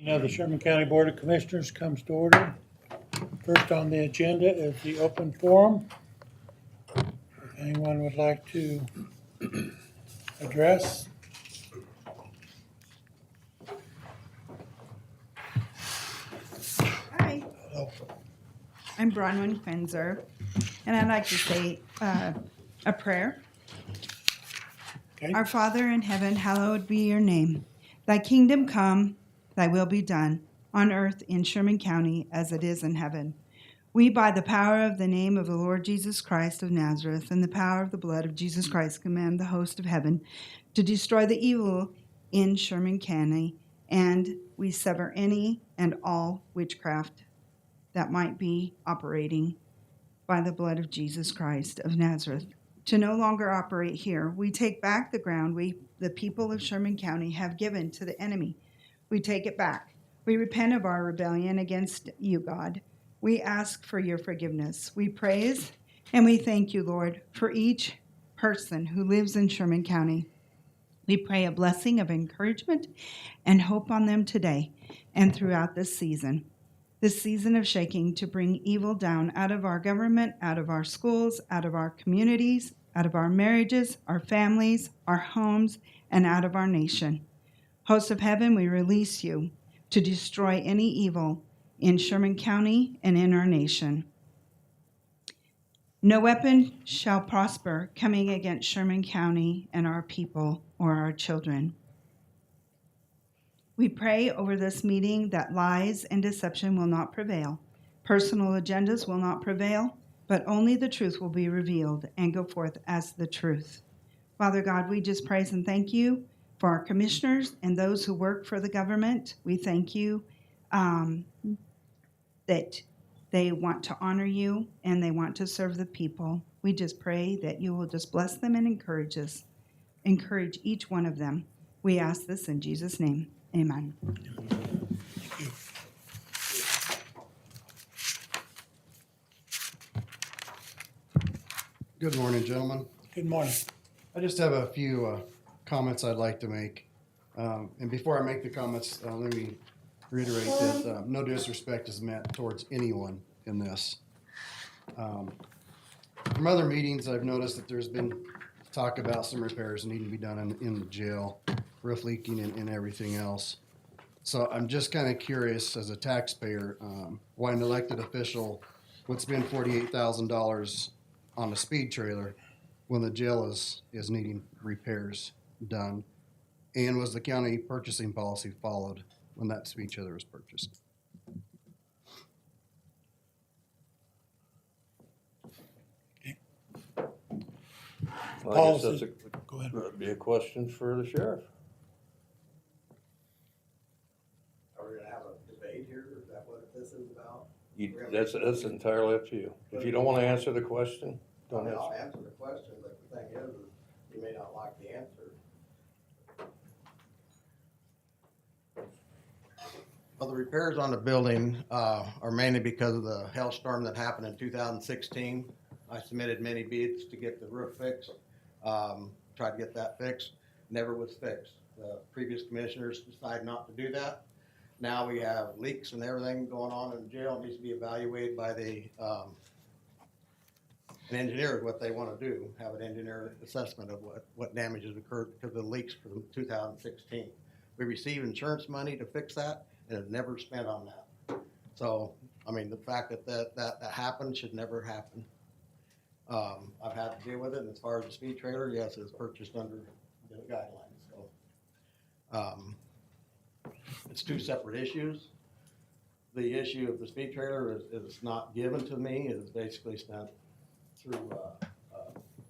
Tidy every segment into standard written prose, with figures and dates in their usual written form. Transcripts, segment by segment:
Now the Sherman County Board of Commissioners comes to order. First on the agenda is the open forum. If anyone would like to address. Hi, Hello. I'm Bronwyn Fenzer, and I'd like to say a prayer. Okay. Our Father in heaven, hallowed be your name. Thy kingdom come, thy will be done, on earth in Sherman County as it is in heaven. We, by the power of the name of the Lord Jesus Christ of Nazareth and the power of the blood of Jesus Christ, command the host of heaven to destroy the evil in Sherman County, and we sever any and all witchcraft that might be operating by the blood of Jesus Christ of Nazareth to no longer operate here. We take back the ground the people of Sherman County have given to the enemy. We take it back. We repent of our rebellion against you, God. We ask for your forgiveness. We praise and we thank you, Lord, for each person who lives in Sherman County. We pray a blessing of encouragement and hope on them today and throughout this season of shaking, to bring evil down out of our government, out of our schools, out of our communities, out of our marriages, our families, our homes, and out of our nation. Hosts of heaven, we release you to destroy any evil in Sherman County and in our nation. No weapon shall prosper coming against Sherman County and our people or our children. We pray over this meeting that lies and deception will not prevail. Personal agendas will not prevail, but only the truth will be revealed and go forth as the truth. Father God, we just praise and thank you for our commissioners and those who work for the government. We thank you that they want to honor you and they want to serve the people. We just pray that you will just bless them and encourage each one of them. We ask this in Jesus' name. Amen. Thank you. Good morning, gentlemen. Good morning. I just have a few comments I'd like to make. And before I make the comments, let me reiterate that no disrespect is meant towards anyone in this. From other meetings, I've noticed that there's been talk about some repairs needing to be done in the jail, roof leaking and everything else. So I'm just kind of curious as a taxpayer, why an elected official would spend $48,000 on a speed trailer when the jail is needing repairs done. And was the county purchasing policy followed when that speed trailer was purchased? Well, I guess Policy. that's Go ahead. that'd be a question for the sheriff. Are we gonna have a debate here, or is that what this is about? That's entirely up to you. If you don't wanna answer the question, don't I'll answer. answer the question, but the thing is you may not like the answer. Well, the repairs on the building are mainly because of the hailstorm that happened in 2016. I submitted many bids to get the roof fixed, tried to get that fixed, never was fixed. The previous commissioners decided not to do that. Now we have leaks and everything going on in the jail. It needs to be evaluated by an engineer, what they want to do, have an engineer assessment of what damages occurred because of the leaks from 2016. We received insurance money to fix that, and have never spent on that. So, I mean, the fact that happened should never happen. I've had to deal with it, and as far as the speed trailer, yes, it's purchased under the guidelines, so. It's two separate issues. The issue of the speed trailer is not given to me, it is basically spent through,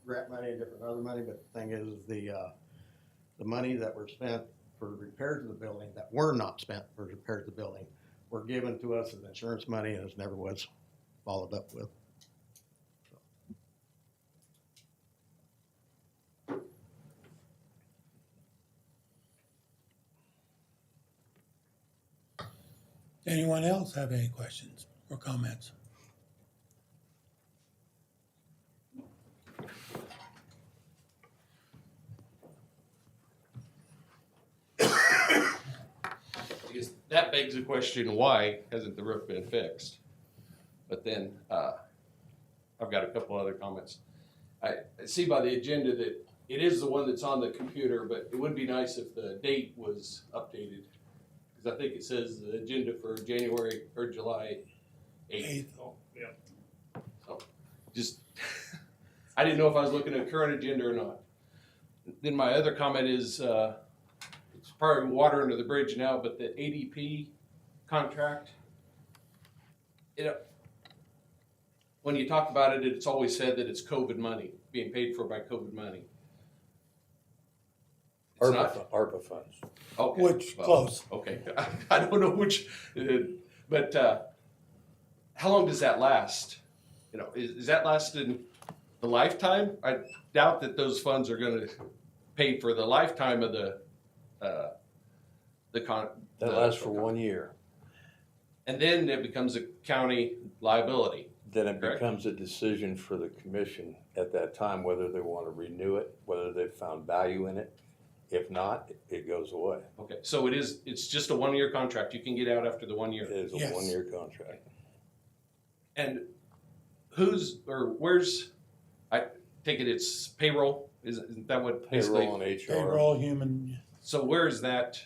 grant money and different other money, but the thing is, the money that were spent for repairs of the building that were not spent for repairs of the building were given to us as insurance money and it never was followed up with. Anyone else have any questions or comments? I guess that begs the question, why hasn't the roof been fixed? But then, I've got a couple other comments. I see by the agenda that it is the one that's on the computer, but it would be nice if the date was updated. Because I think it says the agenda for January or July 8th. Oh, yeah. So, just, I didn't know if I was looking at a current agenda or not. Then my other comment is, it's probably water under the bridge now, but the ADP contract, when you talk about it, it's always said that it's COVID money, being paid for by COVID money. It's not? ARPA funds. Okay. Which, well, close. Okay, I don't know which, but how long does that last? You know, is that lasting the lifetime? I doubt that those funds are gonna pay for the lifetime of the That lasts for 1 year. And then it becomes a county liability. Then it Correct. becomes a decision for the commission at that time, whether they want to renew it, whether they've found value in it. If not, it goes away. Okay, so it's just a 1-year contract. You can get out after the 1 year. It is a Yes. 1-year contract. And where's, I take it it's payroll? Isn't that what basically? Payroll and HR. Payroll, human, So where is that,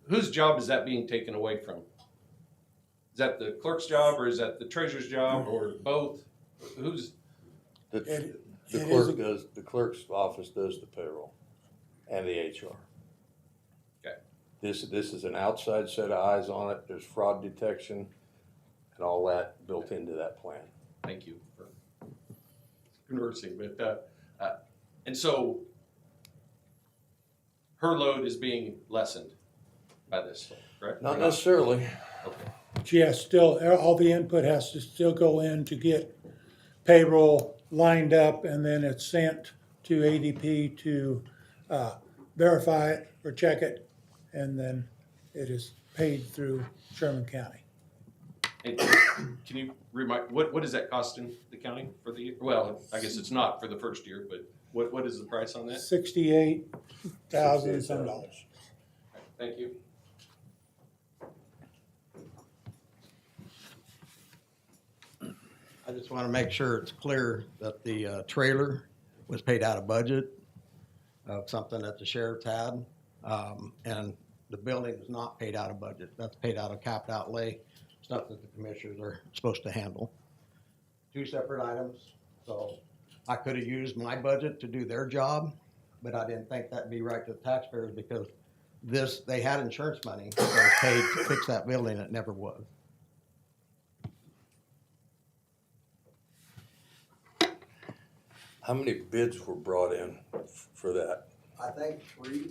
whose job is that being taken away from? Is that the clerk's job, or is that the treasurer's job, or both? Who's, The It- the it clerk is a- does, the clerk's office does the payroll and the HR. Okay. This is an outside set of eyes on it. There's fraud detection and all that built into that plan. thank you for conversing, but, and so her load is being lessened by this, correct? Not Or necessarily. Okay. she has still, all the input has to still go in to get payroll lined up, and then it's sent to ADP to verify it or check it, and then it is paid through Sherman County. And can you remind, what is that costing the county for the year? Well, I guess it's not for the first year, but what is the price on that? $68,000 some dollars. Thank you. I just want to make sure it's clear that the trailer was paid out of budget of something that the sheriff's had. And the building is not paid out of budget. That's paid out of capped outlay, stuff that the commissioners are supposed to handle. Two separate items. So I could have used my budget to do their job, but I didn't think that'd be right to the taxpayers because they had insurance money that was paid to fix that building. It never was. How many bids were brought in for that? I think 3,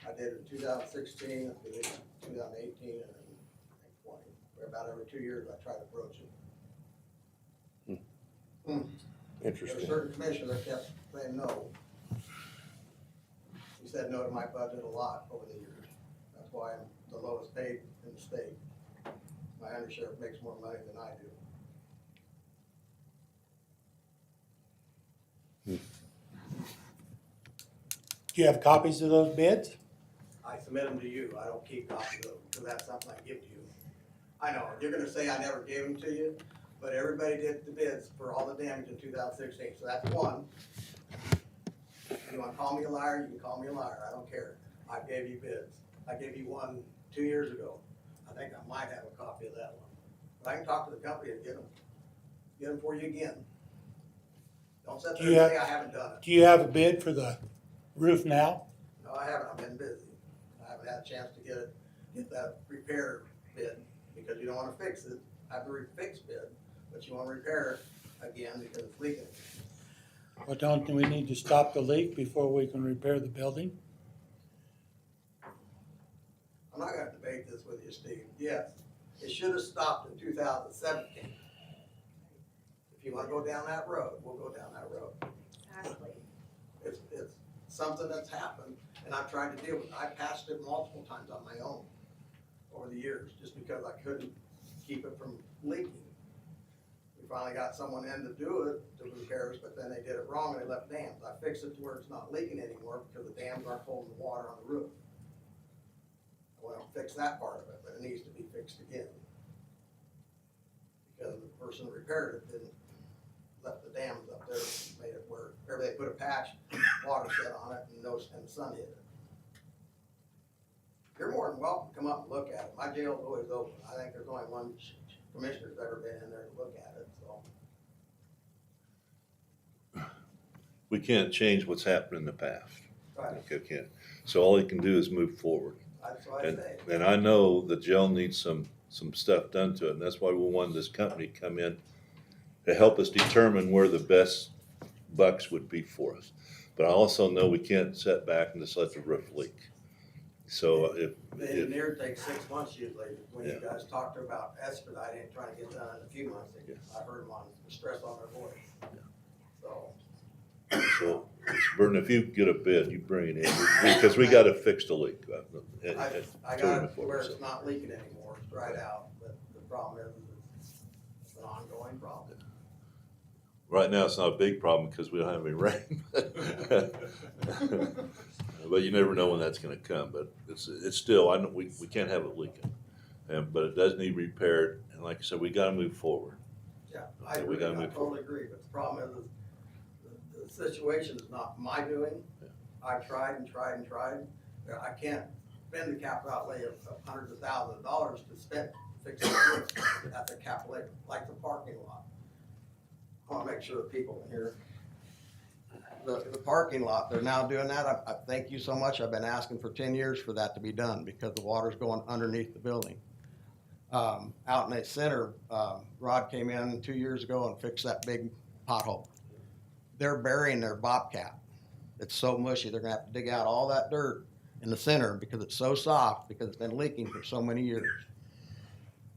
I did in 2016, I did in 2018, and then I think 20. About every 2 years, I try to broach it. There were Interesting. certain commissioners that kept saying no. He said no to my budget a lot over the years. That's why I'm the lowest paid in the state. My undersheriff makes more money than I do. Do you have copies of those bids? I submit them to you. I don't keep copies of them because that's something I give to you. I know, you're gonna say I never gave them to you, but everybody did the bids for all the damage in 2016, so that's one. If you wanna call me a liar, you can call me a liar. I don't care. I gave you bids. I gave you one 2 years ago. I think I might have a copy of that one. But I can talk to the company and get them for you again. Don't sit there and say I haven't done it. Do you have a bid for the roof now? No, I haven't. I've been busy. I haven't had a chance to get that repair bid because you don't wanna fix it, have the fix bid, but you wanna repair it again because it's leaking. Well, don't we need to stop the leak before we can repair the building? I'm not gonna debate this with you, Steve. Yes, it should have stopped in 2017. If you wanna go down that road, we'll go down that road. Exactly. It's something that's happened, and I've tried to deal with it. I passed it multiple times on my own over the years, just because I couldn't keep it from leaking. We finally got someone in to do it, the repairs, but then they did it wrong and they left dams. I fixed it to where it's not leaking anymore because the dams aren't holding the water on the roof. Well, fix that part of it, but it needs to be fixed again. Because the person that repaired it didn't, left the dams up there, made it where, wherever they put a patch, water set on it and and the sun hit it. You're more than welcome to come up and look at it. My jail's always open. I think there's only one commissioner's ever been in there to look at it, so. We can't change what's happened in the past. Right, Okay, can't. So all he can do is move forward. that's what I And, say. and I know the jail needs some stuff done to it, and that's why we wanted this company to come in to help us determine where the best bucks would be for us. But I also know we can't sit back and just let the roof leak. So The engineer takes 6 months usually, when you Yeah. guys talk to her about expediting and trying to get done in a few months, I heard them on the stress on their voice. So, Burton, if you get a bid, you bring it in, because we gotta fix the leak. I got it where it's not leaking anymore, it's dried out, but the problem is it's an ongoing problem. Right now, it's not a big problem because we don't have any rain. But you never know when that's gonna come, but it's still, I know, we can't have it leaking. But it does need repaired, and like I said, we gotta move forward. Yeah, Yeah, I we agree, gotta I move totally agree, but the problem is the situation is not my doing. Yeah. I tried and tried and tried. I can't spend the capital outlay of hundreds of thousands of dollars to spend fixing the roof at the capital outlay, like the parking lot. I wanna make sure the people in here, the parking lot, they're now doing that. I thank you so much. I've been asking for 10 years for that to be done because the water's going underneath the building. Out in the center, Rod came in 2 years ago and fixed that big pothole. They're burying their bobcat. It's so mushy, they're gonna have to dig out all that dirt in the center because it's so soft, because it's been leaking for so many years.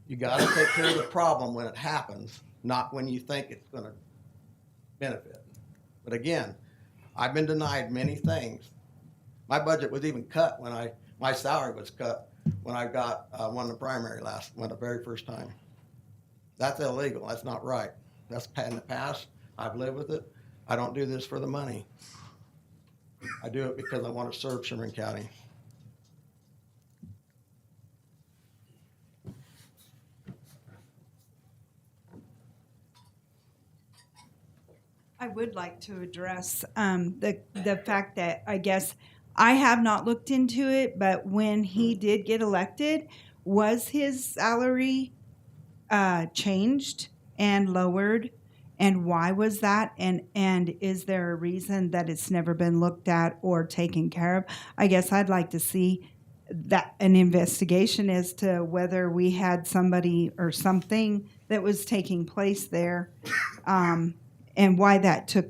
You gotta take care of the problem when it happens, not when you think it's gonna benefit. But again, I've been denied many things. My budget was even cut when my salary was cut when I got, won the primary the very first time. That's illegal, that's not right. That's in the past, I've lived with it. I don't do this for the money. I do it because I want to serve Sherman County. I would like to address the fact that I guess I have not looked into it, but when he did get elected, was his salary changed and lowered? And why was that? And is there a reason that it's never been looked at or taken care of? I guess I'd like to see that an investigation as to whether we had somebody or something that was taking place there, and why that took,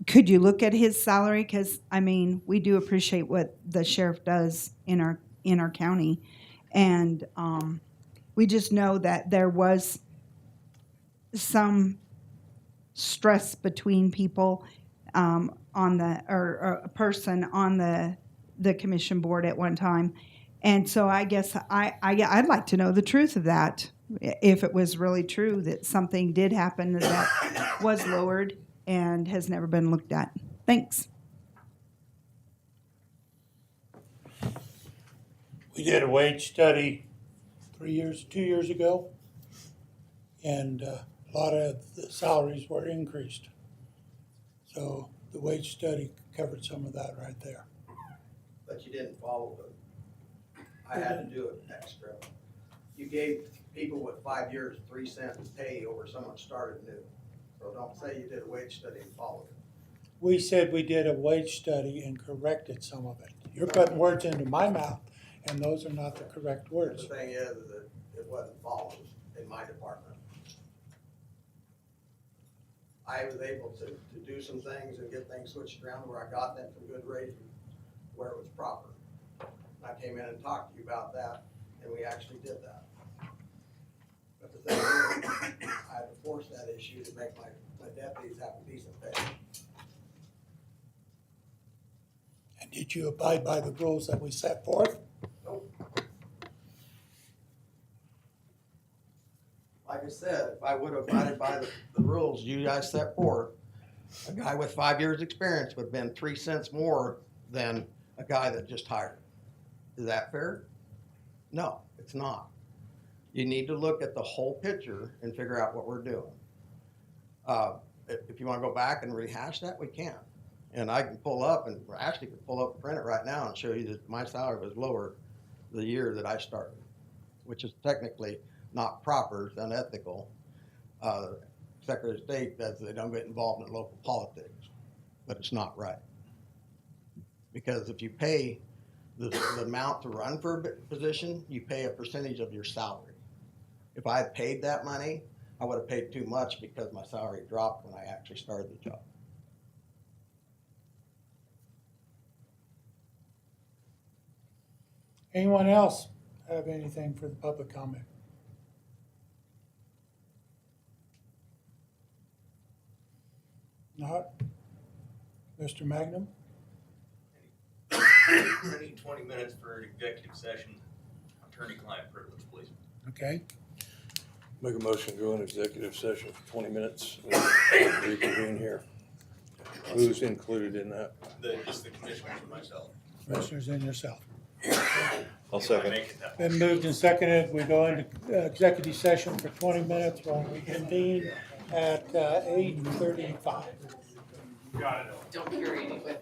could you look at his salary? Because, I mean, we do appreciate what the sheriff does in our county. And we just know that there was some stress between people or a person on the commission board at one time. And so I guess I'd like to know the truth of that, if it was really true that something did happen that was lowered and has never been looked at. Thanks. We did a wage study 2 years ago, and a lot of the salaries were increased. So the wage study covered some of that right there. But you didn't follow I had to do it extra. You gave people with 5 years 3 cents pay over someone started new. So don't say you did a wage study and followed it. We said we did a wage study and corrected some of it. You're putting words into my mouth, and those are not the correct The words. thing is that it wasn't followed in my department. I was able to do some things and get things switched around where I got them some good raises where it was proper. I came in and talked to you about that, and we actually did that. But the thing is, I had to force that issue to make my deputies have a decent pay. And did you abide by the rules that we set forth? Nope. Like I said, if I would have abided by the rules you guys set forth, a guy with 5 years' experience would have been 3 cents more than a guy that just hired. Is that fair? No, it's not. You need to look at the whole picture and figure out what we're doing. If you wanna go back and rehash that, we can. And I can pull up, and Ashley can pull up and print it right now and show you that my salary was lower the year that I started, which is technically not proper, it's unethical. Secretary of State does, they don't get involved in local politics, but it's not right. Because if you pay the amount to run for a position, you pay a percentage of your salary. If I had paid that money, I would have paid too much because my salary dropped when I actually started the job. Anyone else have anything for the public comment? Not? Mr. Magnum? I need 20 minutes for an executive session, attorney-client privilege, please. Okay, Make a motion to go in executive session for 20 minutes and reconvene here. Who's included in that? Just the commissioners and myself. commissioners and yourself. I'll If I second. make it that Been moved and seconded, we go into executive session for 20 minutes, while we convene at 8:35. Don't carry any with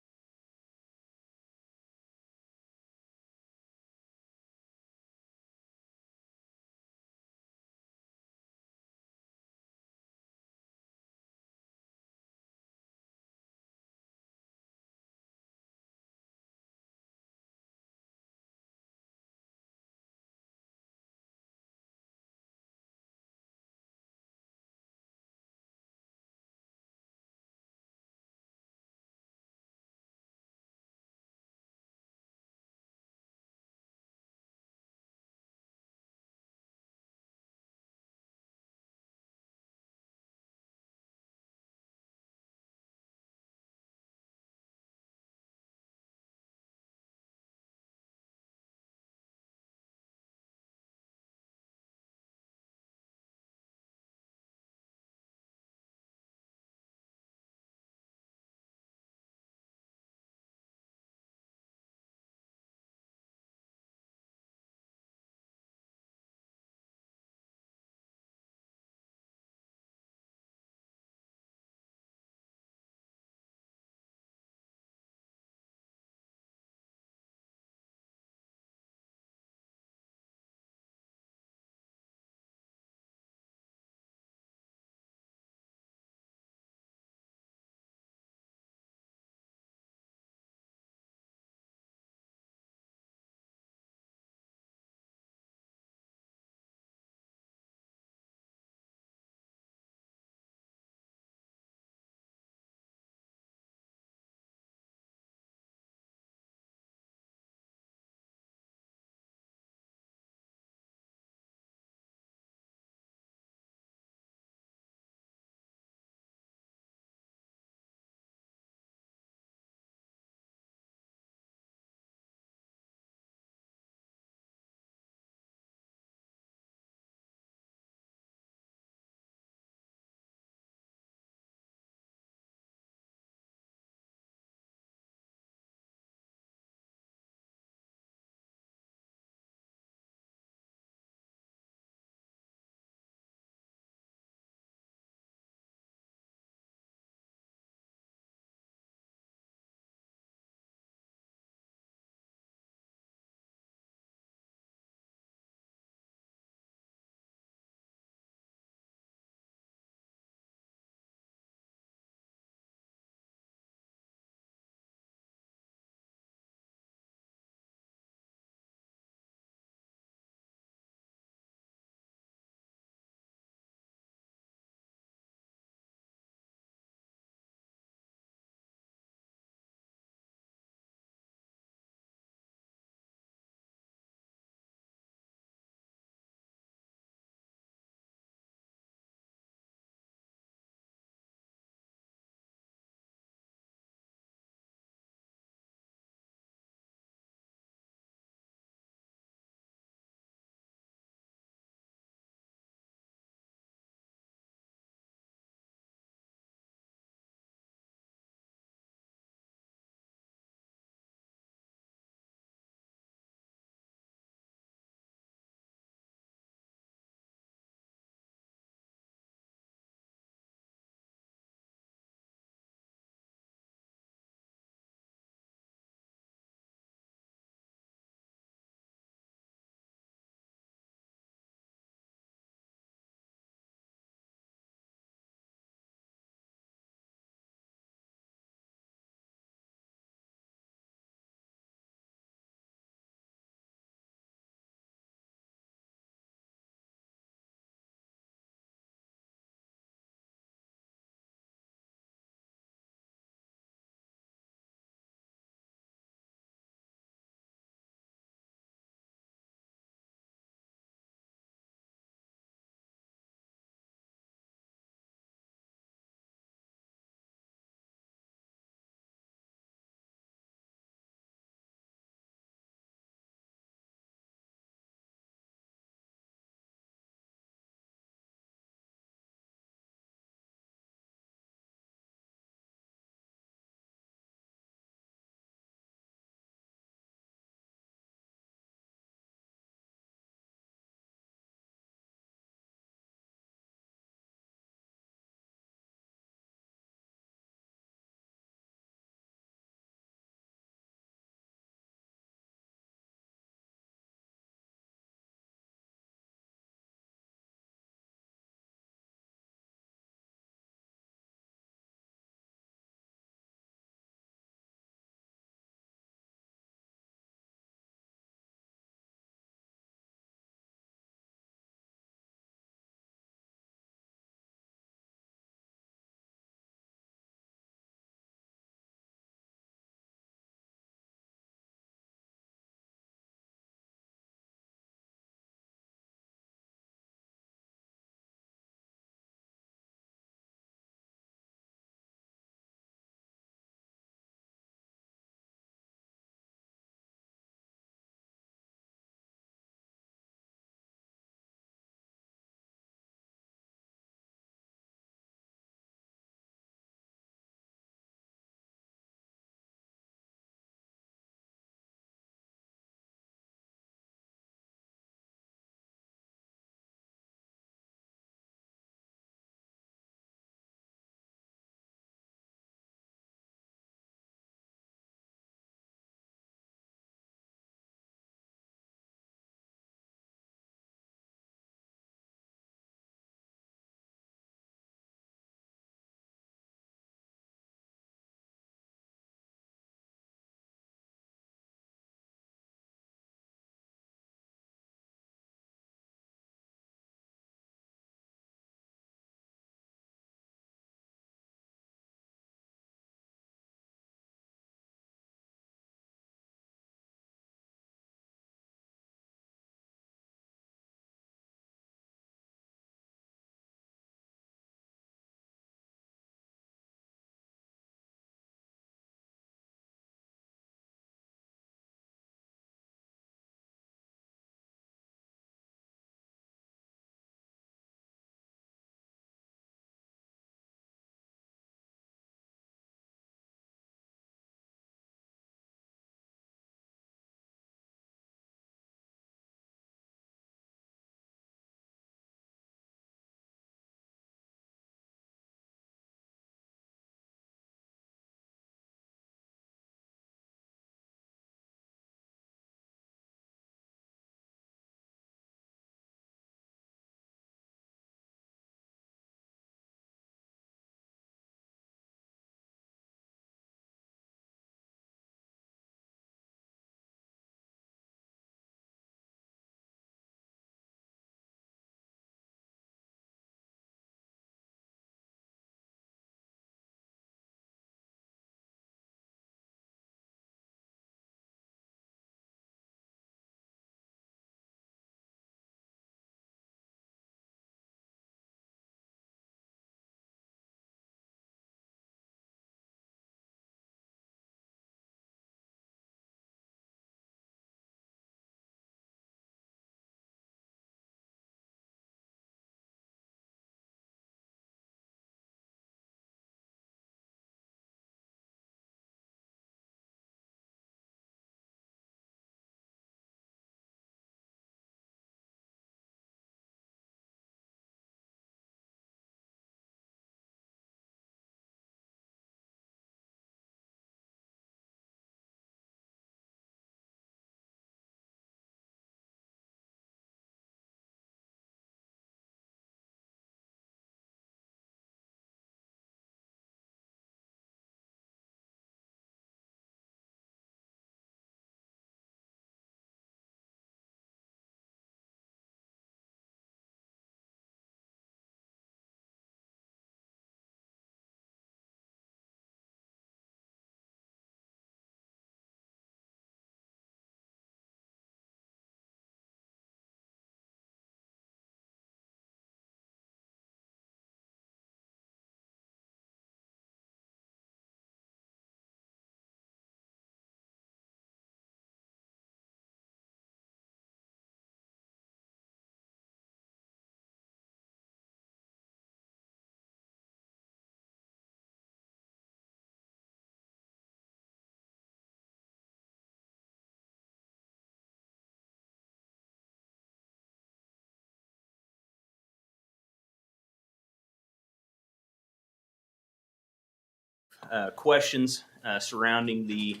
questions surrounding the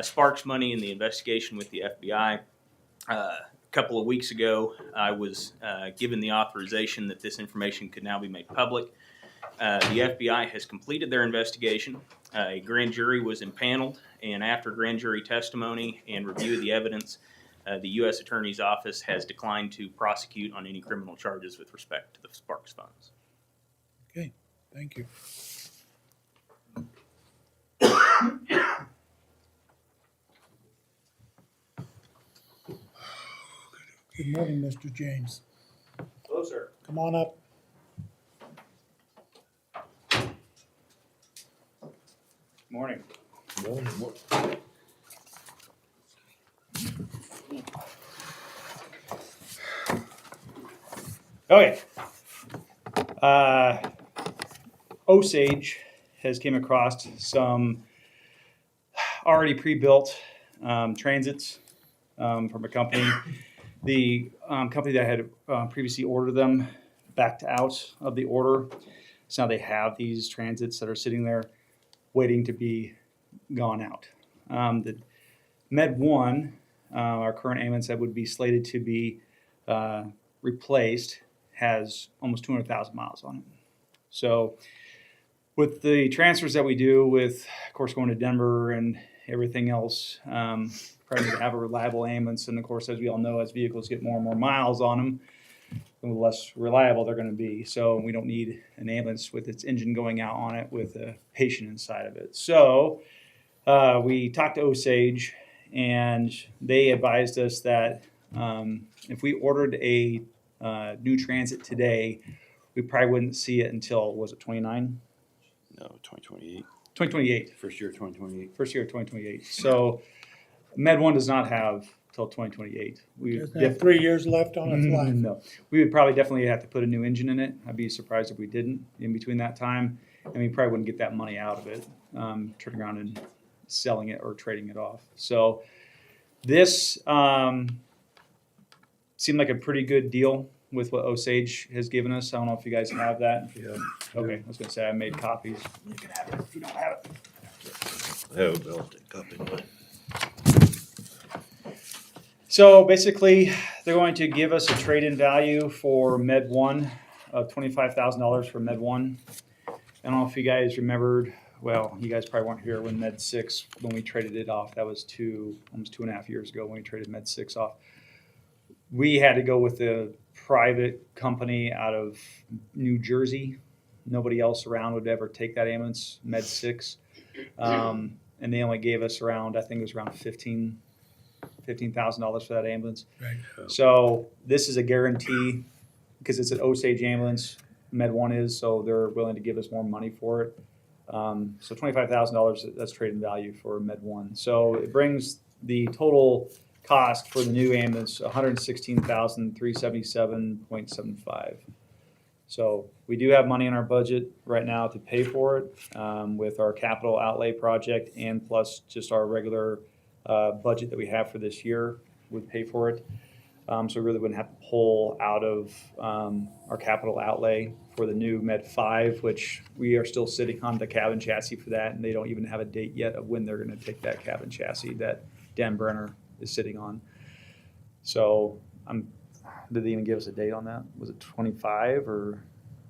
Sparks money and the investigation with the FBI. A couple of weeks ago, I was given the authorization that this information could now be made public. The FBI has completed their investigation. A grand jury was impaneled, and after grand jury testimony and review of the evidence, the U.S. Attorney's Office has declined to prosecute on any criminal charges with respect to the Sparks funds. Okay, thank you. Good morning, Mr. James. Hello, sir. Come on up. Morning. Okay. Osage has came across some already pre-built transits from a company. The company that had previously ordered them backed out of the order. So now they have these transits that are sitting there waiting to be gone out. The Med 1, our current ambulance that would be slated to be replaced, has almost 200,000 miles on it. So with the transfers that we do with, of course, going to Denver and everything else, trying to have a reliable ambulance. And of course, as we all know, as vehicles get more and more miles on them, the less reliable they're going to be. So we don't need an ambulance with its engine going out on it with a patient inside of it. So we talked to Osage, and they advised us that if we ordered a new transit today, we probably wouldn't see it until, was it 29? No, 2028. 2028. First year of 2028. First year of 2028. So Med 1 does not have till 2028. We Doesn't have 3 years left on its life. No, we would probably definitely have to put a new engine in it. I'd be surprised if we didn't in between that time, and we probably wouldn't get that money out of it, turning around and selling it or trading it off. So this seemed like a pretty good deal with what Osage has given us. I don't know if you guys have that. Yeah. Okay, I was gonna say I made copies. You can have it if you don't have it. I have a bill, copy of mine. So basically, they're going to give us a trade-in value for Med 1 of $25,000 for Med 1. I don't know if you guys remembered, well, you guys probably weren't here when Med 6, when we traded it off. That was almost 2.5 years ago when we traded Med 6 off. We had to go with a private company out of New Jersey. Nobody else around would ever take that ambulance, Med 6. And they only gave us around, I think it was around $15,000 for that ambulance. Right. So this is a guarantee because it's an Osage ambulance, Med 1 is, so they're willing to give us more money for it. So $25,000, that's trade-in value for Med 1. So it brings the total cost for the new ambulance $116,377.75. So we do have money in our budget right now to pay for it with our capital outlay project, and plus just our regular budget that we have for this year would pay for it. So we really wouldn't have to pull out of our capital outlay for the new Med 5, which we are still sitting on the cabin chassis for that, and they don't even have a date yet of when they're going to take that cabin chassis that Dan Brenner is sitting on. So did they even give us a date on that? Was it 25 or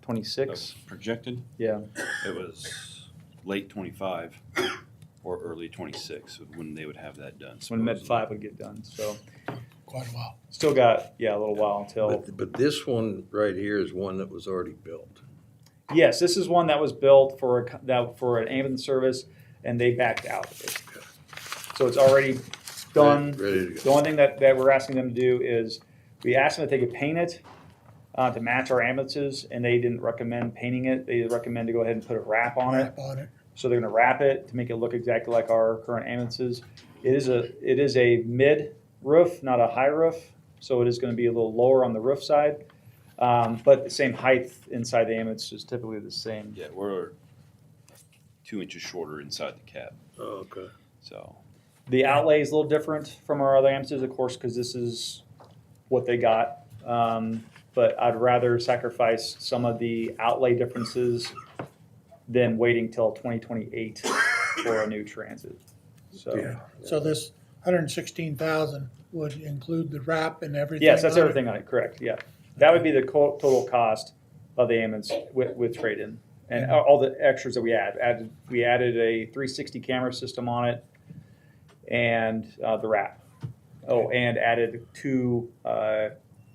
26? Projected, Yeah. it was late 25 or early 26 when they would have that done. When Med supposedly. 5 would get done. So Quite a while. still got, a little while until. But this one right here is one that was already built. Yes, this is one that was built for an ambulance service, and they backed out of it. So it's already done. Ready to The go. only thing that we're asking them to do is, we asked them if they could paint it to match our ambulances, and they didn't recommend painting it. They recommend to go ahead and put a wrap on it. Wrap on it. So they're going to wrap it to make it look exactly like our current ambulances. It is a mid roof, not a high roof, so it is going to be a little lower on the roof side, but the same height inside the ambulance is typically the same. Yeah, we're 2 inches shorter inside the cab. Oh, okay. So The outlay is a little different from our other ambulances, of course, because this is what they got. But I'd rather sacrifice some of the outlay differences than waiting till 2028 for a new transit. So, So this 116,000 would include the wrap and everything? yes, that's on it? everything on it, correct, yeah. That would be the total cost of the ambulance with trade-in. And all the extras that we we added a 360 camera system on it and the wrap. Oh, and added 2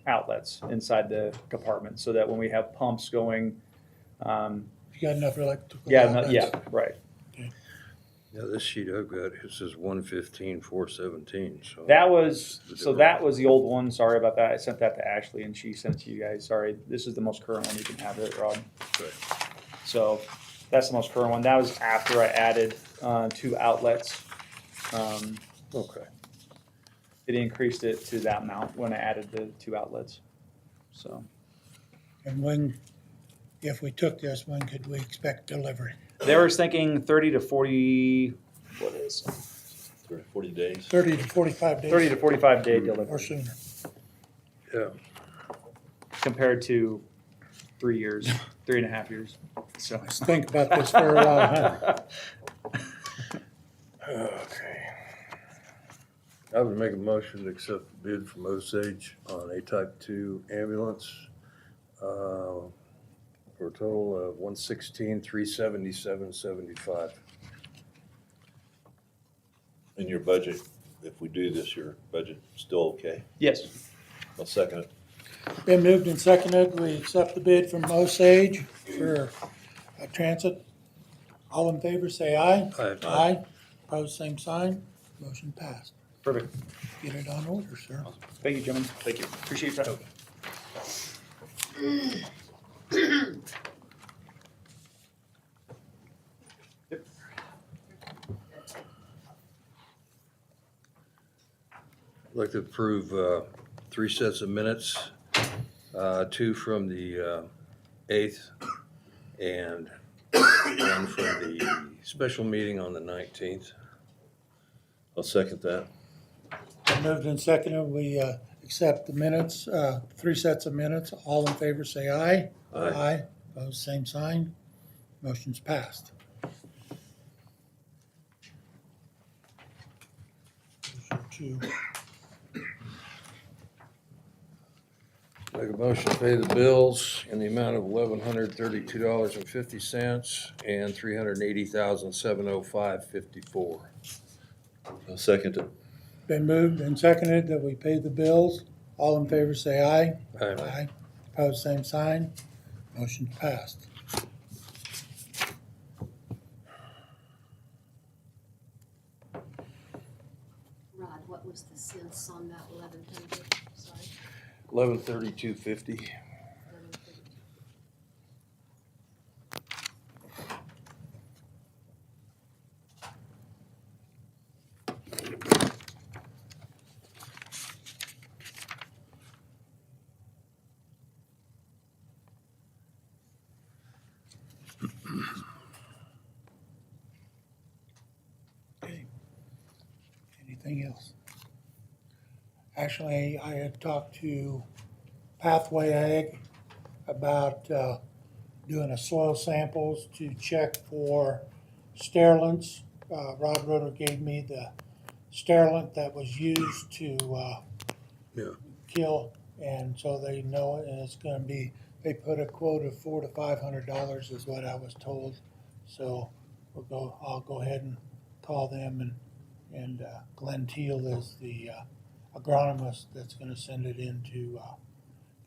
outlets inside the compartment so that when we have pumps going, You got enough electrical? yeah, outlets? right. Yeah, this sheet I've got, it says 115,417, so. That was the old one. Sorry about that. I sent that to Ashley and she sent it to you guys. Sorry. This is the most current one. You can have it, Rod. Right. So that's the most current one. That was after I added 2 outlets. Okay. It increased it to that amount when I added the 2 outlets. So And when, if we took this, when could we expect delivery? they were thinking 30 to 40. What is 30, 40 days. 30 to 45 days? 30 to 45 day Or delivery sooner? Yeah. compared to 3 years, 3.5 years. So Let's think about this for a while, huh? Okay. I would make a motion to accept the bid from Osage on a type 2 ambulance, for a total of 116,377.75. In your budget, if we do this, your budget still okay? yes, I'll second it. Been moved and seconded, we accept the bid from Osage for a transit. All in favor, say aye. Aye. Aye. Opposed, same sign. Motion passed. perfect. Get it on order, sir. Thank you, gentlemen. Thank you. Appreciate your time. I'd like to approve 3 sets of minutes, 2 from the 8th and 1 from the special meeting on the 19th. I'll second that. Been moved and seconded, we accept the minutes, 3 sets of minutes. All in favor, say aye. Aye. Opposed, same sign. Motion's passed. Motion to Make a motion to pay the bills in the amount of $1,132.50 and $380,705.54. I'll second it. Been moved and seconded that we pay the bills. All in favor, say aye. Aye. Opposed, same sign. Motion's passed. Rod, what was the cents on that 1100? Sorry. 1132.50. 1132. Okay. Anything else? Actually, I had talked to Pathway Ag about doing a soil samples to check for sterilants. Rod Roder gave me the sterilant that was used to Yeah. kill, and so they know it, and it's gonna be, they put a quote of $400 to $500 is what I was told. So I'll go ahead and call them, and Glenn Teal is the agronomist that's gonna send it in to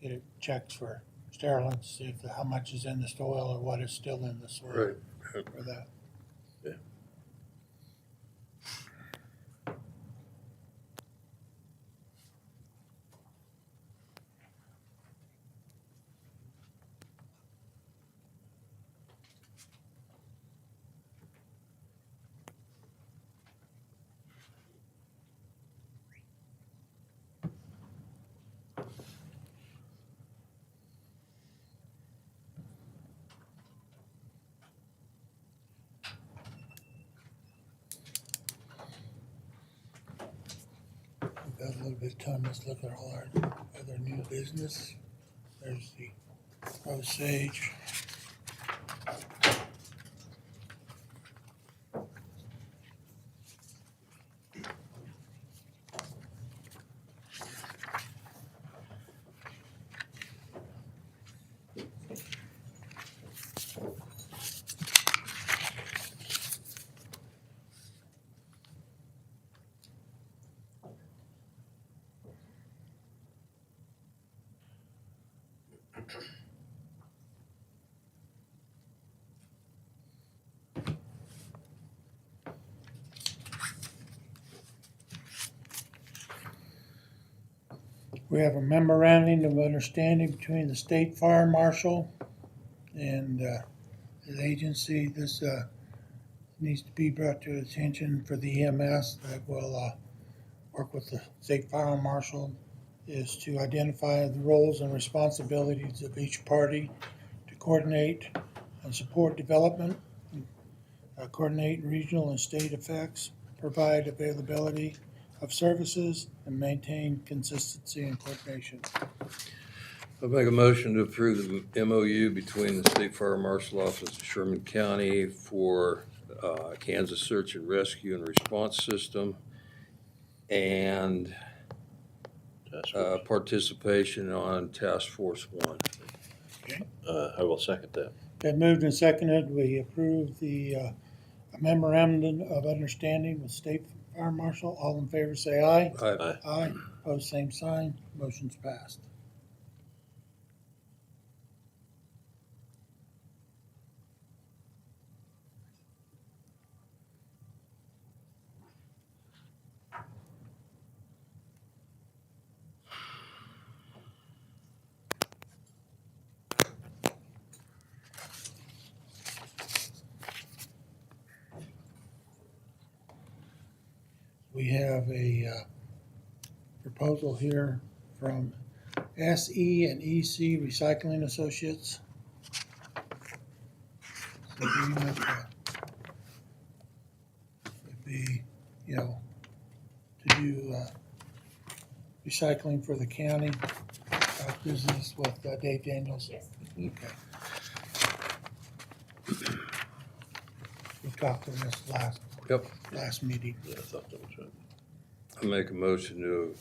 get it checked for sterilants, see if how much is in the soil or what is still in the soil Right. for that. Yeah. We've got a little bit of time, let's look at all our other new business. There's the Osage. We have a memorandum of understanding between the state fire marshal and his agency. This needs to be brought to attention for the EMS that will work with the state fire marshal, is to identify the roles and responsibilities of each party, to coordinate and support development, coordinate regional and state effects, provide availability of services, and maintain consistency and coordination. I'll make a motion to approve the MOU between the State Fire Marshal Office of Sherman County for Kansas Search and Rescue and Response System and participation on Task Force 1. I will second that. Been moved and seconded, we approve the memorandum of understanding with state fire marshal. All in favor say aye. Aye. Aye. Opposed, same sign. Motion's passed. We have a proposal here from SE and EC Recycling Associates. So agreement, would be, to do recycling for the county, business with Dave Daniels. Yes. Okay. We talked to this last meeting. Yeah, I thought that was right. I make a motion to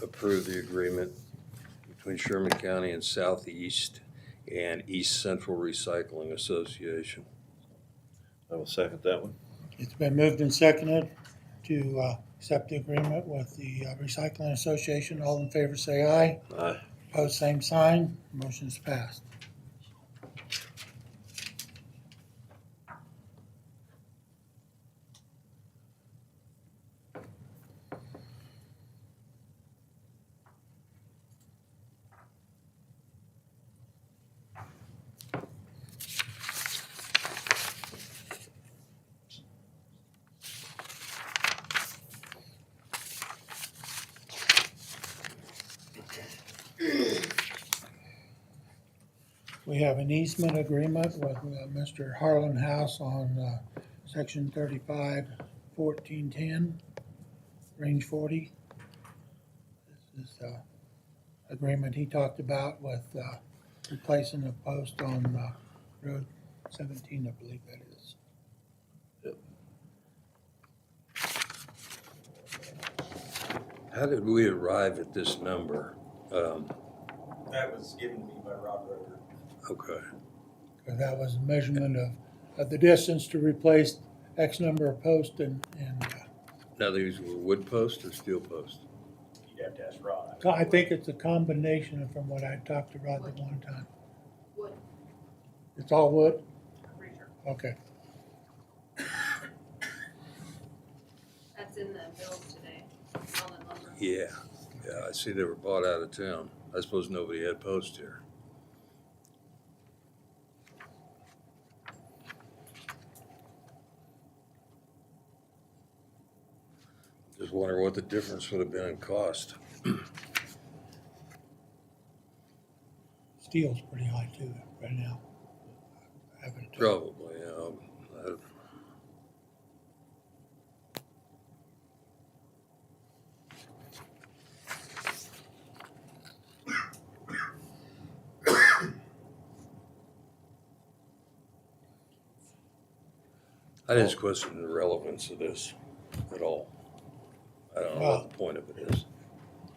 approve the agreement between Sherman County and Southeast and East Central Recycling Association. I will second that one. It's been moved and seconded to accept the agreement with the Recycling Association. All in favor say aye. Aye. Opposed, same sign. Motion's passed. We have an easement agreement with Mr. Harlan House on section 35-1410, range 40. This is agreement he talked about with replacing a post on Road 17, I believe that is. How did we arrive at this number? That was given to me by Rob Roder. Okay. That was a measurement of the distance to replace X number of posts and Now these were wood posts or steel posts? You'd have to ask Rod. I think it's a combination from what I talked to Rod at one time. Wood, It's all wood? I'm pretty sure. Okay. That's in the bills today, all in lumber. Yeah, I see they were bought out of town. I suppose nobody had posts here. Just wonder what the difference would have been in cost. Steel's pretty high too, right now. Probably, I just question the relevance of this at all. I don't know what the point of it is.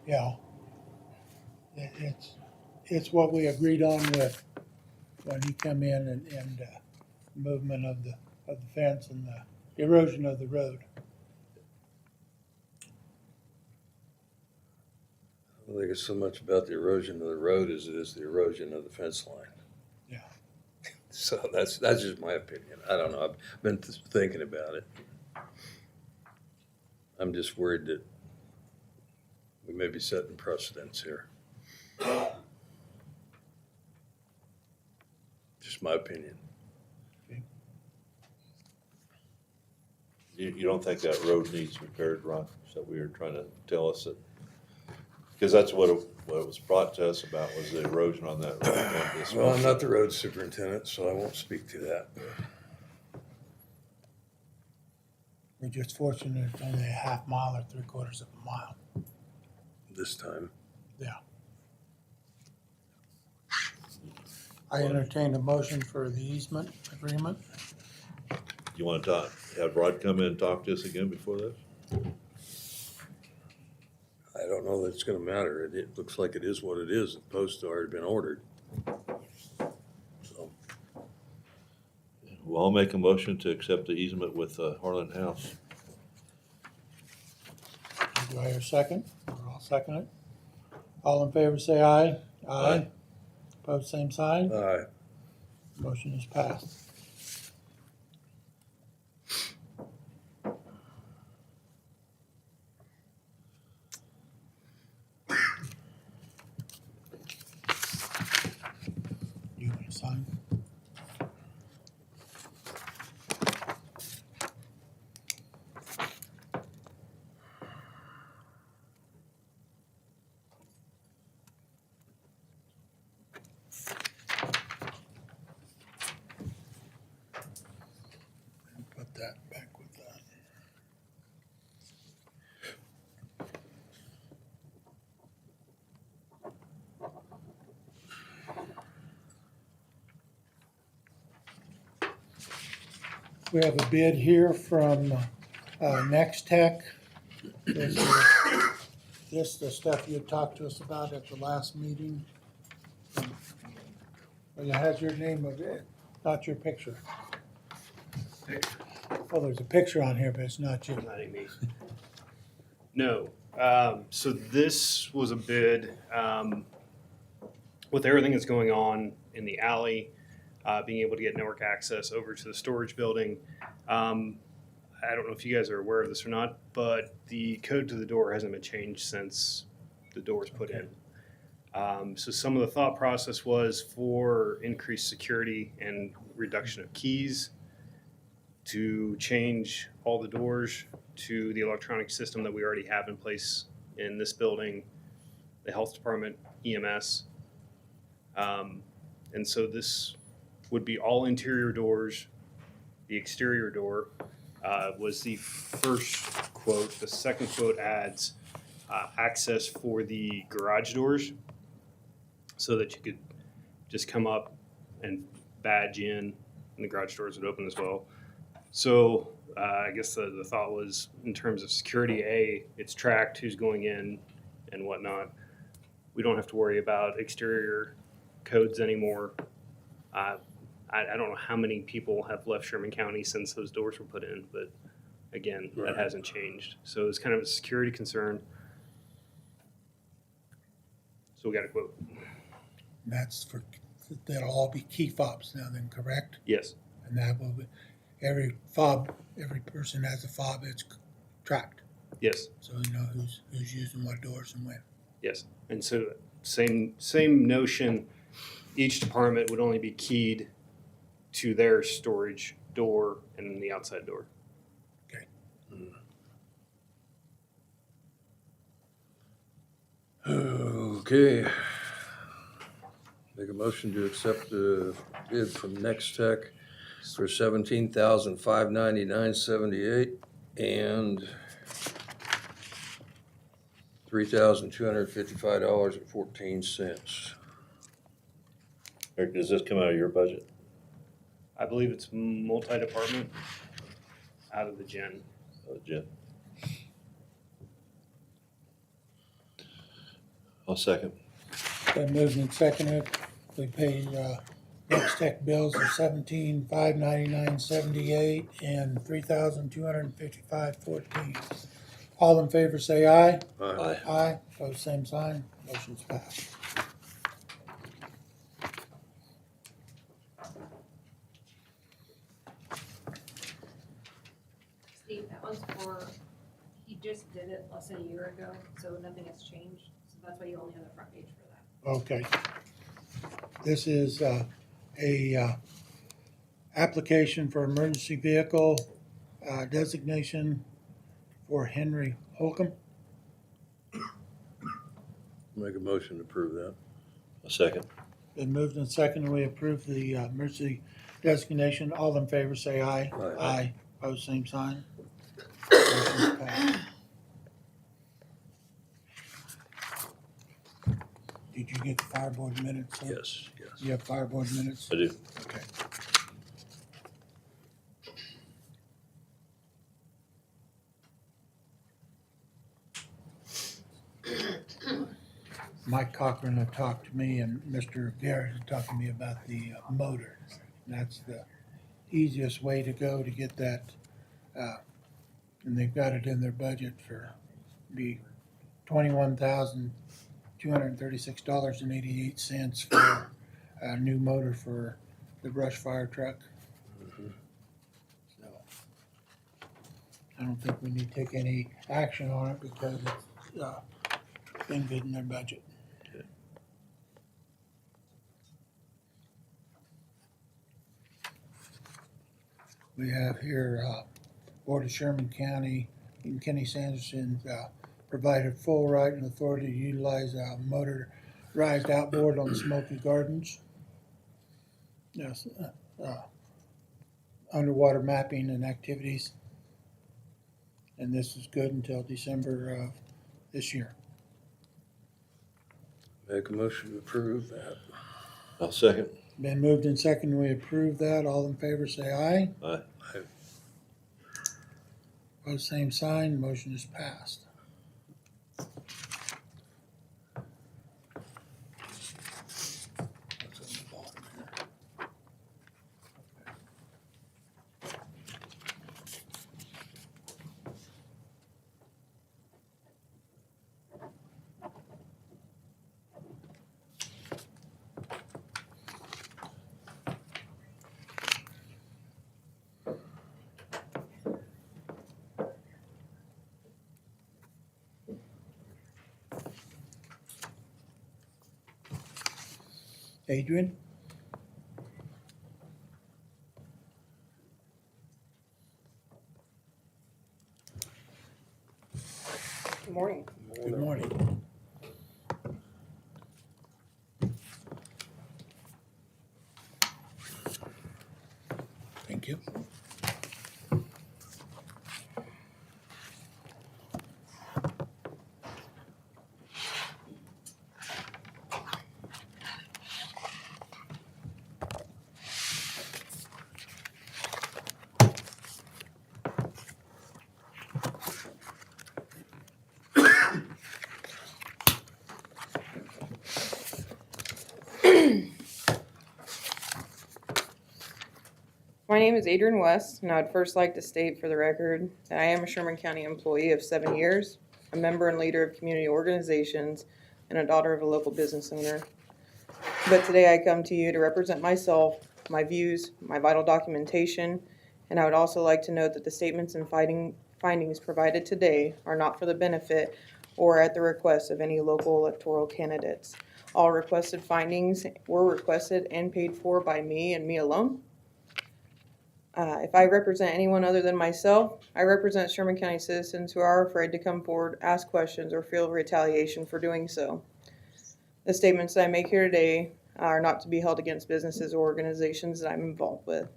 Yeah. It's what we agreed on with when he come in and movement of the fence and the erosion of the road. I don't think it's so much about the erosion of the road as it is the erosion of the fence line. Yeah. So that's just my opinion. I don't know. I've been thinking about it. I'm just worried that we may be setting precedents here. Just my opinion. You don't think that road needs repaired, Ron? So we were trying to tell us that, because that's what it was brought to us about, was the erosion on that road. going this Well, I'm way. not the road superintendent, so I won't speak to that. We're just fortunate it's only a half mile or 3/4 of a mile. This time. Yeah. I entertain a motion for the easement agreement. You want to have Rod come in and talk to us again before this? I don't know that it's gonna matter. It looks like it is what it is. The posts have already been ordered. So, Well, I'll make a motion to accept the easement with Harlan House. Do I hear a second? I'll second it. All in favor, say aye. Aye. Opposed, same sign. aye. Motion is passed. You want to sign? Put that back with that. We have a bid here from Next Tech. This is the stuff you talked to us about at the last meeting. Well, it has your name of it, not your picture. Oh, there's a picture on here, but it's not you. Not me. No. So this was a bid with everything that's going on in the alley, being able to get network access over to the storage building. I don't know if you guys are aware of this or not, but the code to the door hasn't been changed since the door was put in. So some of the thought process was for increased security and reduction of keys to change all the doors to the electronic system that we already have in place in this building, the health department, EMS. And so this would be all interior doors. The exterior door was the first quote. The second quote adds access for the garage doors so that you could just come up and badge in and the garage doors would open as well. So I guess the thought was, in terms of security, it's tracked who's going in and whatnot. We don't have to worry about exterior codes anymore. I don't know how many people have left Sherman County since those doors were put in, but again, that hasn't changed. So it's kind of a security concern. So we got a quote. That's for, that'll all be key fobs now then, correct? Yes. And that will be, every fob, every person has a fob that's tracked. Yes. So you know who's using what doors and when. Yes. And so same notion, each department would only be keyed to their storage door and then the outside door. Okay. Okay. Make a motion to accept the bid from Next Tech for $17,599.78 and $3,255.14. Eric, does this come out of your budget? I believe it's multi-department out of the gen. Jen? I'll second. Been moved and seconded. We pay Next Tech bills of $17,599.78 and $3,255.14. All in favor say aye. Aye. Aye. Opposed, same sign. Motion's passed. Steve, that was for, he just did it less than a year ago, so nothing has changed. So that's why you only have the front page for that. Okay. This is a application for emergency vehicle designation for Henry Holcomb. Make a motion to approve that. A second. Been moved and seconded, we approve the emergency designation. All in favor, say aye. Aye. Aye. Pose same sign. Motion's passed. Did you get the fire board minutes? Sir? Yes, yes. You have fire board minutes? I do. Okay. Mike Cochran had talked to me and Mr. Garrett had talked to me about the motor. And that's the easiest way to go to get that, and they've got it in their budget for be $21,236.88 for a new motor for the brush fire truck. So I don't think we need to take any action on it because it's been good in their budget. We have here, Board of Sherman County and Kenny Sanderson provided full right and authority to utilize a motorized outboard on the Smoky Gardens. Yes, underwater mapping and activities. And this is good until December of this year. Make a motion to approve that. I'll second. Been moved and seconded, we approve that. All in favor, say aye. Aye. Pose same sign, motion is passed. Adrian? Good morning. Good morning. Thank you. My name is Adrian West, and I would first like to state for the record that I am a Sherman County employee of 7 years, a member and leader of community organizations, and a daughter of a local business owner. But today I come to you to represent myself, my views, my vital documentation, and I would also like to note that the statements and findings provided today are not for the benefit or at the request of any local electoral candidates. All requested findings were requested and paid for by me and me alone. If I represent anyone other than myself, I represent Sherman County citizens who are afraid to come forward, ask questions, or feel retaliation for doing so. The statements that I make here today are not to be held against businesses or organizations that I'm involved with.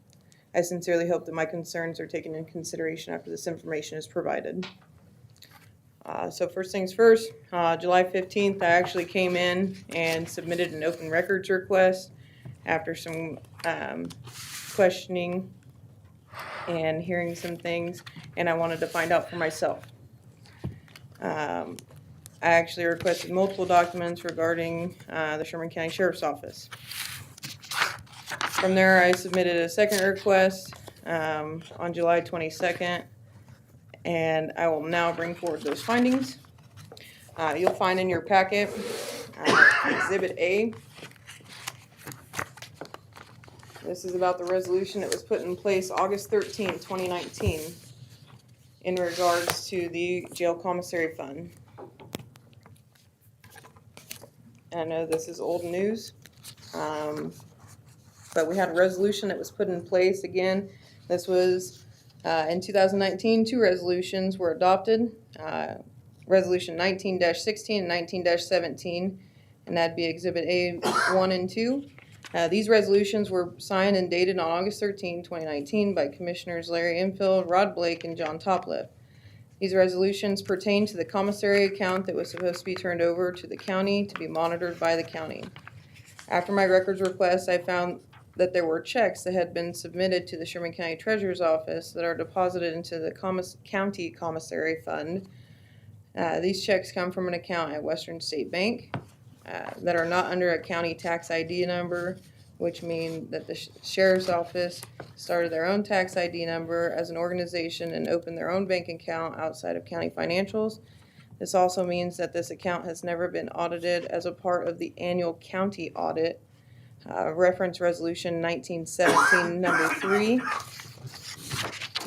I sincerely hope that my concerns are taken into consideration after this information is provided. So first things first, July 15th, I actually came in and submitted an open records request after some questioning and hearing some things, and I wanted to find out for myself. I actually requested multiple documents regarding the Sherman County Sheriff's Office. From there, I submitted a second request on July 22nd, and I will now bring forward those findings. You'll find in your packet Exhibit A. This is about the resolution that was put in place August 13, 2019 in regards to the jail commissary fund. I know this is old news. But we had a resolution that was put in place again. This was in 2019, 2 resolutions were adopted. Resolution 19-16 and 19-17, and that'd be Exhibit A 1 and 2. These resolutions were signed and dated on August 13, 2019 by Commissioners Larry Enfield, Rod Blake, and John Topliff. These resolutions pertain to the commissary account that was supposed to be turned over to the county to be monitored by the county. After my records request, I found that there were checks that had been submitted to the Sherman County Treasurer's Office that are deposited into the County Commissary Fund. These checks come from an account at Western State Bank that are not under a county tax ID number, which means that the Sheriff's Office started their own tax ID number as an organization and opened their own bank account outside of county financials. This also means that this account has never been audited as a part of the annual county audit. Reference Resolution 1917, number 3.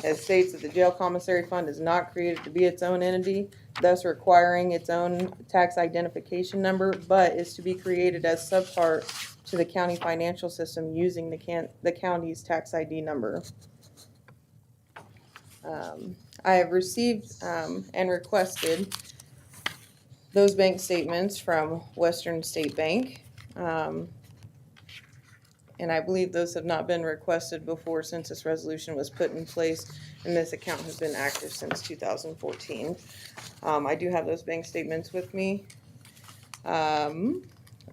It states that the jail commissary fund is not created to be its own entity, thus requiring its own tax identification number, but is to be created as subpart to the county financial system using the county's tax ID number. I have received and requested those bank statements from Western State Bank. And I believe those have not been requested before since this resolution was put in place, and this account has been active since 2014. I do have those bank statements with me. Let's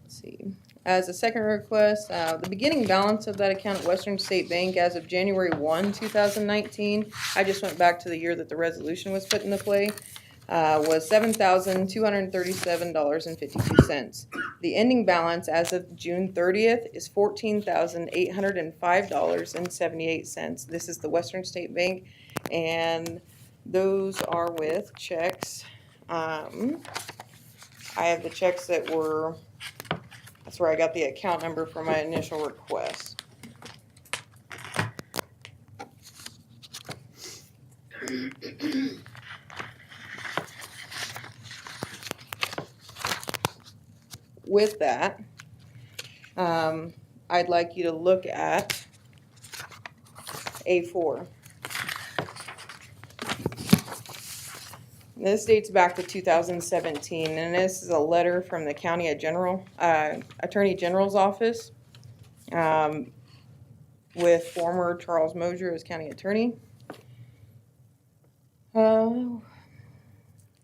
see. As a second request, the beginning balance of that account at Western State Bank as of January 1, 2019, I just went back to the year that the resolution was put into play, was $7,237.52. The ending balance as of June 30th is $14,805.78. This is the Western State Bank, and those are with checks. I have the checks that were, that's where I got the account number for my initial request. With that, I'd like you to look at A4. This dates back to 2017, and this is a letter from the Attorney General's office with former Charles Mosier as county attorney.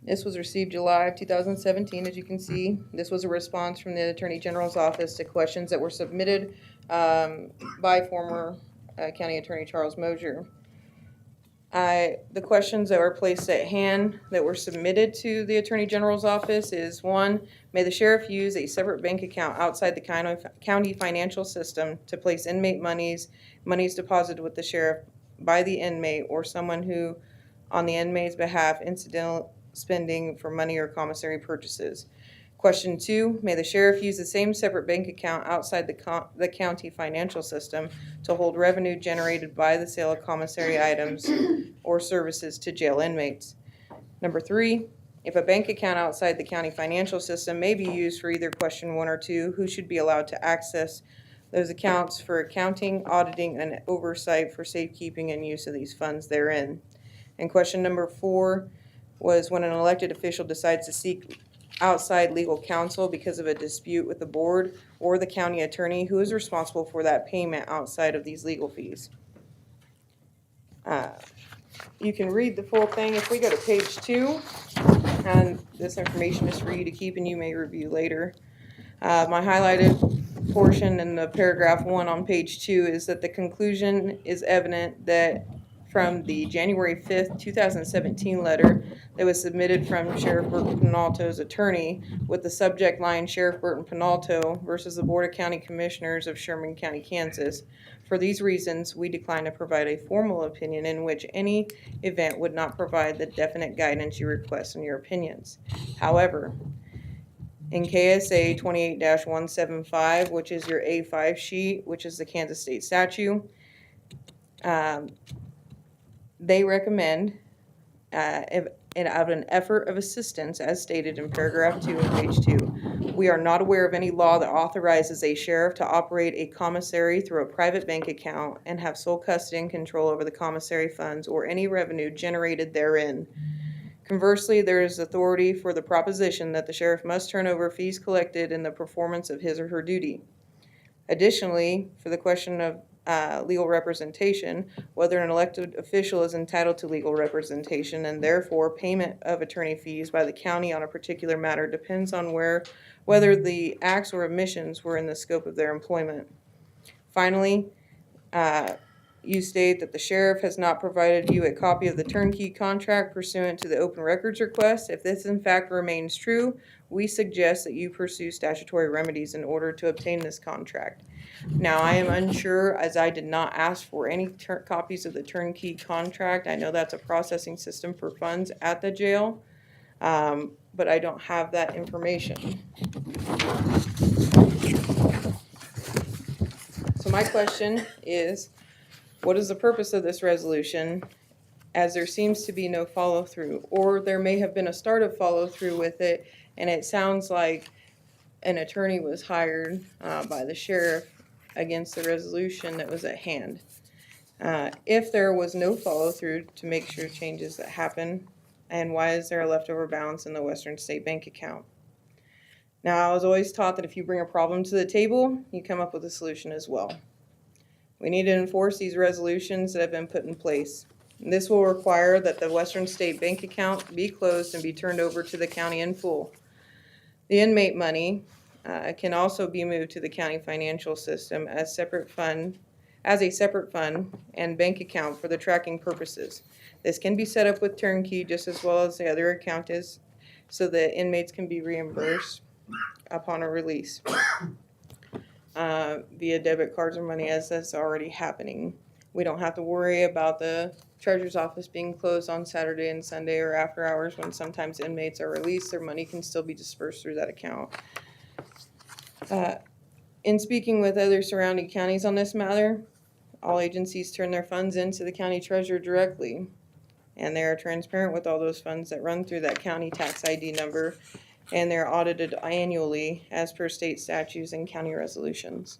This was received July of 2017, as you can see. This was a response from the Attorney General's office to questions that were submitted by former County Attorney Charles Mosier. The questions that were placed at hand that were submitted to the Attorney General's office is: 1, may the sheriff use a separate bank account outside the county financial system to place inmate monies deposited with the sheriff by the inmate or someone who, on the inmate's behalf, incidental spending for money or commissary purchases. Question 2, may the sheriff use the same separate bank account outside the county financial system to hold revenue generated by the sale of commissary items or services to jail inmates. Number 3, if a bank account outside the county financial system may be used for either question 1 or 2, who should be allowed to access those accounts for accounting, auditing, and oversight for safekeeping and use of these funds therein. And question number 4 was when an elected official decides to seek outside legal counsel because of a dispute with the board or the county attorney, who is responsible for that payment outside of these legal fees. You can read the full thing if we go to page 2, and this information is for you to keep and you may review later. My highlighted portion in the paragraph 1 on page 2 is that the conclusion is evident that from the January 5th, 2017 letter that was submitted from Sheriff Burton Penalto's attorney with the subject line Sheriff Burton Penalto versus the Board of County Commissioners of Sherman County, Kansas. For these reasons, we decline to provide a formal opinion in which any event would not provide the definite guidance you request in your opinions. However, in KSA 28-175, which is your A5 sheet, which is the Kansas state statute, they recommend, out of an effort of assistance, as stated in paragraph 2 of page 2, We are not aware of any law that authorizes a sheriff to operate a commissary through a private bank account and have sole custody and control over the commissary funds or any revenue generated therein. Conversely, there is authority for the proposition that the sheriff must turn over fees collected in the performance of his or her duty. Additionally, for the question of legal representation, whether an elected official is entitled to legal representation and therefore payment of attorney fees by the county on a particular matter depends on whether the acts or omissions were in the scope of their employment. Finally, you state that the sheriff has not provided you a copy of the turnkey contract pursuant to the open records request. If this in fact remains true, we suggest that you pursue statutory remedies in order to obtain this contract. Now, I am unsure, as I did not ask for any copies of the turnkey contract. I know that's a processing system for funds at the jail, but I don't have that information. So my question is, what is the purpose of this resolution, as there seems to be no follow-through, or there may have been a start of follow-through with it, and it sounds like an attorney was hired by the sheriff against the resolution that was at hand. If there was no follow-through to make sure changes that happen, and why is there a leftover balance in the Western State Bank account? Now, I was always taught that if you bring a problem to the table, you come up with a solution as well. We need to enforce these resolutions that have been put in place. And this will require that the Western State Bank account be closed and be turned over to the county in full. The inmate money can also be moved to the county financial system as a separate fund and bank account for the tracking purposes. This can be set up with turnkey just as well as the other account is, so that inmates can be reimbursed upon a release via debit cards or money, as that's already happening. We don't have to worry about the treasurer's office being closed on Saturday and Sunday or after hours when sometimes inmates are released. Their money can still be dispersed through that account. In speaking with other surrounding counties on this matter, all agencies turn their funds into the county treasurer directly, and they are transparent with all those funds that run through that county tax ID number, and they're audited annually as per state statutes and county resolutions.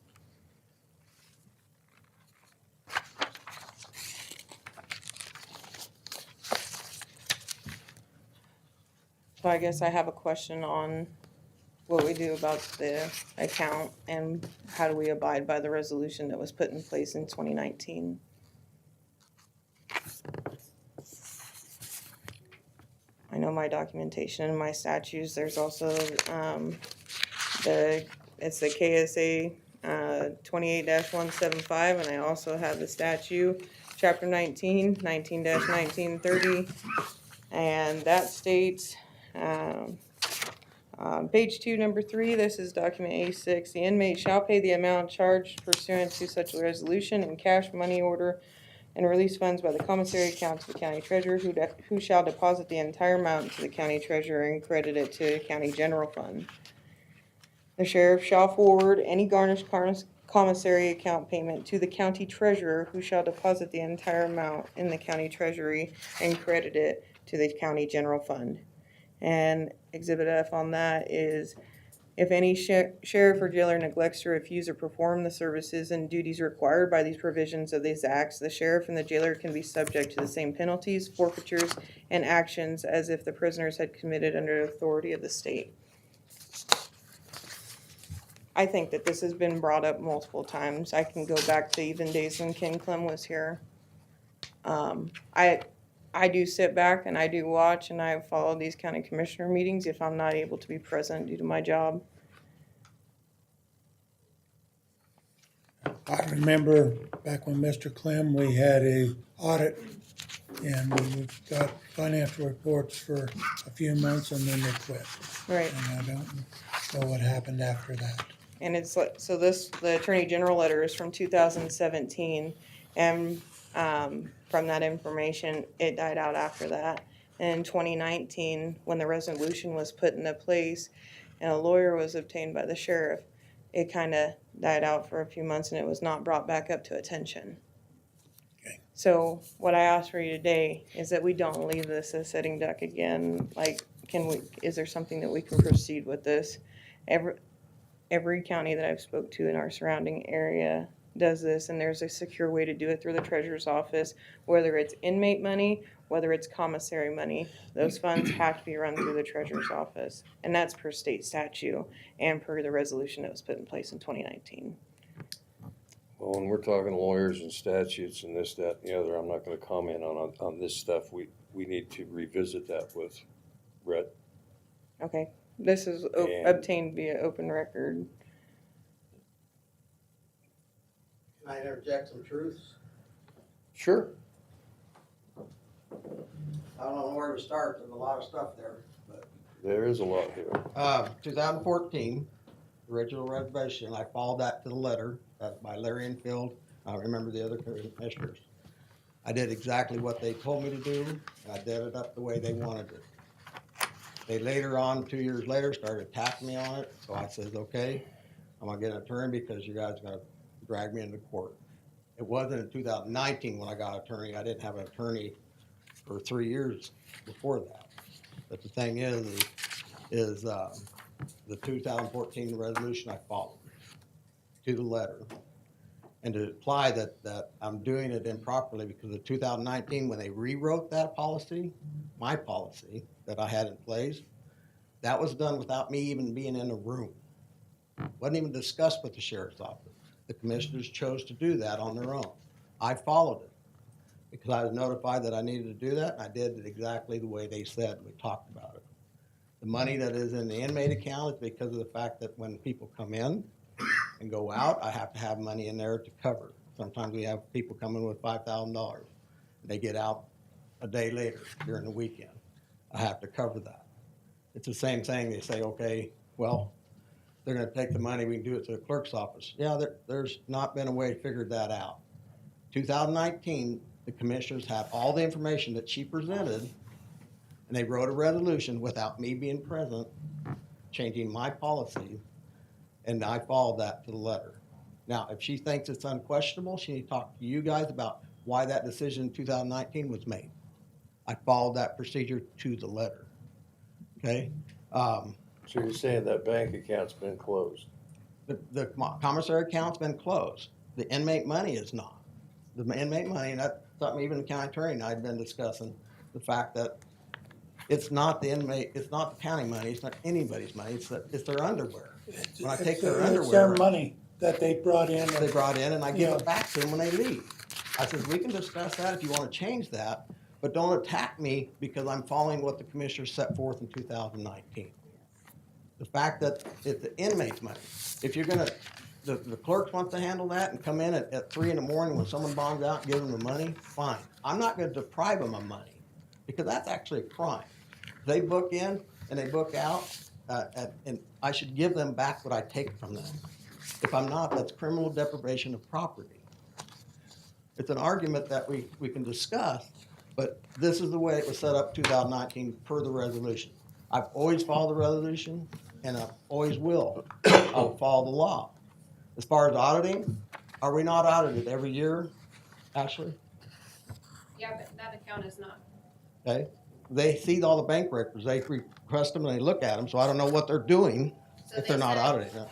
So I guess I have a question on what we do about the account and how do we abide by the resolution that was put in place in 2019. I know my documentation and my statutes, there's also it's the KSA 28-175, and I also have the statute, chapter 19-1930, and that states, page 2, number 3, this is document A6, the inmate shall pay the amount charged pursuant to such a resolution in cash, money order, and release funds by the commissary account to the county treasurer, who shall deposit the entire amount to the county treasurer and credit it to the county general fund. The sheriff shall forward any garnished commissary account payment to the county treasurer, who shall deposit the entire amount in the county treasury and credit it to the county general fund. And Exhibit F on that is, if any sheriff or jailer neglects to refuse or perform the services and duties required by these provisions of these acts, the sheriff and the jailer can be subject to the same penalties, forfeitures, and actions as if the prisoners had committed under the authority of the state. I think that this has been brought up multiple times. I can go back to even days when Ken Clem was here. I do sit back and I do watch, and I follow these county commissioner meetings if I'm not able to be present due to my job. I remember back when Mr. Clem, we had a audit and we got financial reports for a few months and then they quit. Right. And I don't know what happened after that. And it's like, so the Attorney General letter is from 2017, and from that information, it died out after that. And in 2019, when the resolution was put into place and a lawyer was obtained by the sheriff, it kind of died out for a few months and it was not brought back up to attention. Okay. So what I ask for you today is that we don't leave this as sitting duck again. Like, is there something that we can proceed with this Every county that I've spoke to in our surrounding area does this, and there's a secure way to do it through the treasurer's office, whether it's inmate money, whether it's commissary money. Those funds have to be run through the treasurer's office, and that's per state statute and per the resolution that was put in place in 2019. Well, when we're talking lawyers and statutes and this, that, and the other, I'm not gonna comment on this stuff. We need to revisit that with Brett. Okay, this is And- obtained via open record. Can I interject some truths? Sure. I don't know where to start, there's a lot of stuff there, but. There is a lot here. 2014, original reservation, I followed that to the letter, by Larry Enfield, I don't remember the other commissioners. I did exactly what they told me to do, and I did it up the way they wanted it. They later on, 2 years later, started attacking me on it, so I says, okay, I'm gonna get an attorney because you guys are gonna drag me into court. It wasn't in 2019 when I got an attorney, I didn't have an attorney for 3 years before that. But the thing is the 2014 resolution I followed to the letter. And to imply that I'm doing it improperly because of 2019, when they rewrote that policy, my policy that I had in place, that was done without me even being in a room. Wasn't even discussed with the sheriff's office. The commissioners chose to do that on their own. I followed it because I was notified that I needed to do that, and I did it exactly the way they said. We talked about it. The money that is in the inmate account is because of the fact that when people come in and go out, I have to have money in there to cover. Sometimes we have people come in with $5,000. They get out a day later during the weekend. I have to cover that. It's the same thing. They say, okay, well, they're gonna take the money, we can do it to the clerk's office. Yeah, there's not been a way to figure that out. 2019, the commissioners had all the information that she presented, and they wrote a resolution without me being present, changing my policy, and I followed that to the letter. Now, if she thinks it's unquestionable, she needs to talk to you guys about why that decision in 2019 was made. I followed that procedure to the letter, okay? So you're saying that bank account's been closed? The commissary account's been closed. The inmate money is not. The inmate money, and that's something even the county attorney and I had been discussing, the fact that it's not the inmate, it's not the county money, it's not anybody's money, it's their underwear. When I take their underwear. It's their money that they brought in. They brought in, and I give it back to them when they leave. I said, we can discuss that if you want to change that, but don't attack me because I'm following what the commissioners set forth in 2019. The fact that it's the inmate's money. If you're gonna, the clerk wants to handle that and come in at 3 in the morning when someone bombs out and give them the money, fine. I'm not gonna deprive them of money because that's actually a crime. They book in and they book out, and I should give them back what I take from them. If I'm not, that's criminal deprivation of property. It's an argument that we can discuss, but this is the way it was set up 2019 per the resolution. I've always followed the resolution, and I always will. I'll follow the law. As far as auditing, are we not audited every year, Ashley? Yeah, but that account is not. Okay, they see all the bank records, they request them and they look at them, so I don't know what they're doing if they're not auditing.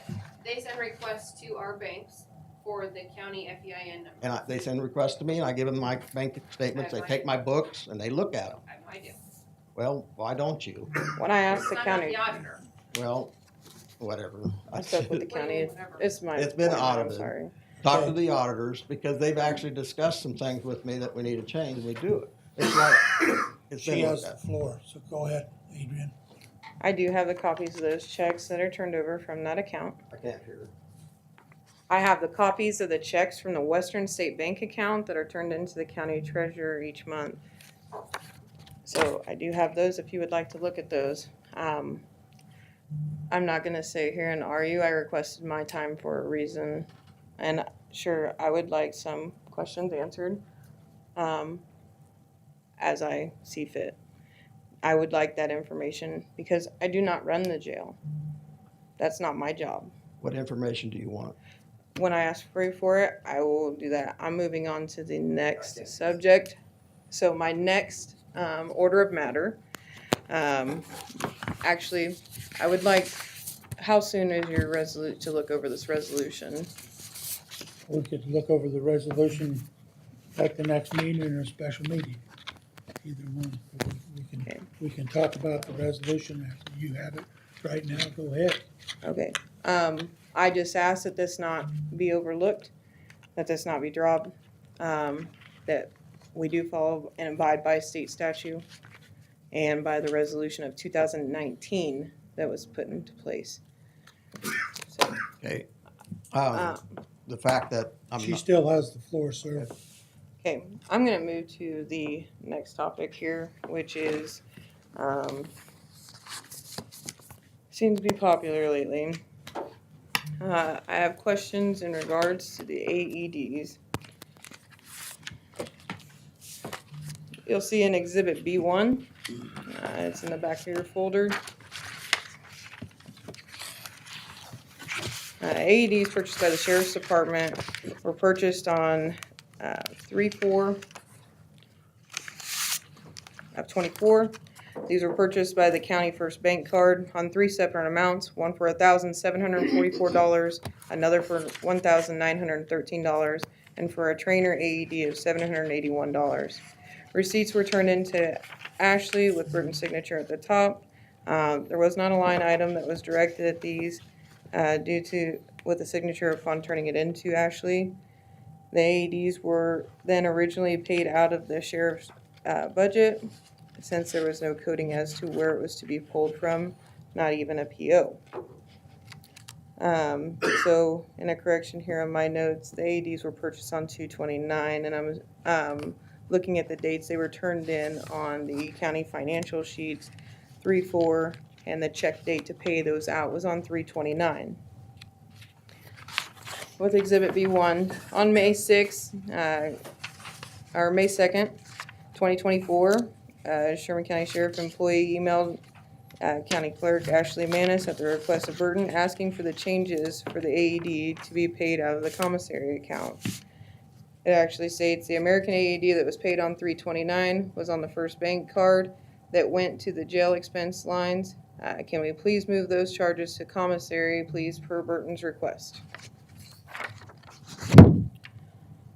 They send requests to our banks for the county FEIN number. And they send requests to me, and I give them my bank statements, they take my books, and they look at them. I have no idea. Well, why don't you? When I asked the It's not county, the auditor. Well, whatever. I spoke with the county, Whatever. it's my. It's been point, I'm audited. sorry. Talk to the auditors, because they've actually discussed some things with me that we need to change, and we do it. It's like, it's She been like has the that. floor, so go ahead, Adrian. I do have the copies of those checks that are turned over from that account. I can't hear it. I have the copies of the checks from the Western State Bank account that are turned into the county treasurer each month. So I do have those if you would like to look at those. I'm not gonna sit here and argue. I requested my time for a reason. And sure, I would like some questions answered, as I see fit. I would like that information because I do not run the jail. That's not my job. What information do you want? When I ask for it, I will do that. I'm moving on to the next subject. So my next order of matter, actually, I would like how soon is your to look over this resolution? We could look over the resolution at the next meeting or a special meeting. Either one. Okay. We can talk about the resolution after you have it. Right now, go ahead. Okay, I just asked that this not be overlooked, that this not be dropped, that we do follow and abide by state statute and by the resolution of 2019 that was put into place. So, Okay. uh, The fact that She still has the floor, sir. okay, I'm gonna move to the next topic here, which is, seems to be popular lately. I have questions in regards to the AEDs. You'll see in Exhibit B1, it's in the back of your folder. AEDs purchased by the Sheriff's Department were purchased on 3/4 of 24. These were purchased by the County First Bank Card on 3 separate amounts, one for $1,744, another for $1,913, and for a trainer AED of $781. Receipts were turned into Ashley with Burton's signature at the top. There was not a line item that was directed at these with the signature upon turning it into Ashley. The AEDs were then originally paid out of the sheriff's budget, since there was no coding as to where it was to be pulled from, not even a PO. So, in a correction here on my notes, the AEDs were purchased on 2/29, and I'm looking at the dates they were turned in on the county financial sheets, 3/4, and the check date to pay those out was on 3/29. With Exhibit B1, on May 6th, or May 2nd, 2024, Sherman County Sheriff employee emailed County Clerk Ashley Manis at the request of Burton asking for the changes for the AED to be paid out of the commissary account. It actually states the American AED that was paid on 3/29 was on the first bank card that went to the jail expense lines. Can we please move those charges to commissary, please, per Burton's request?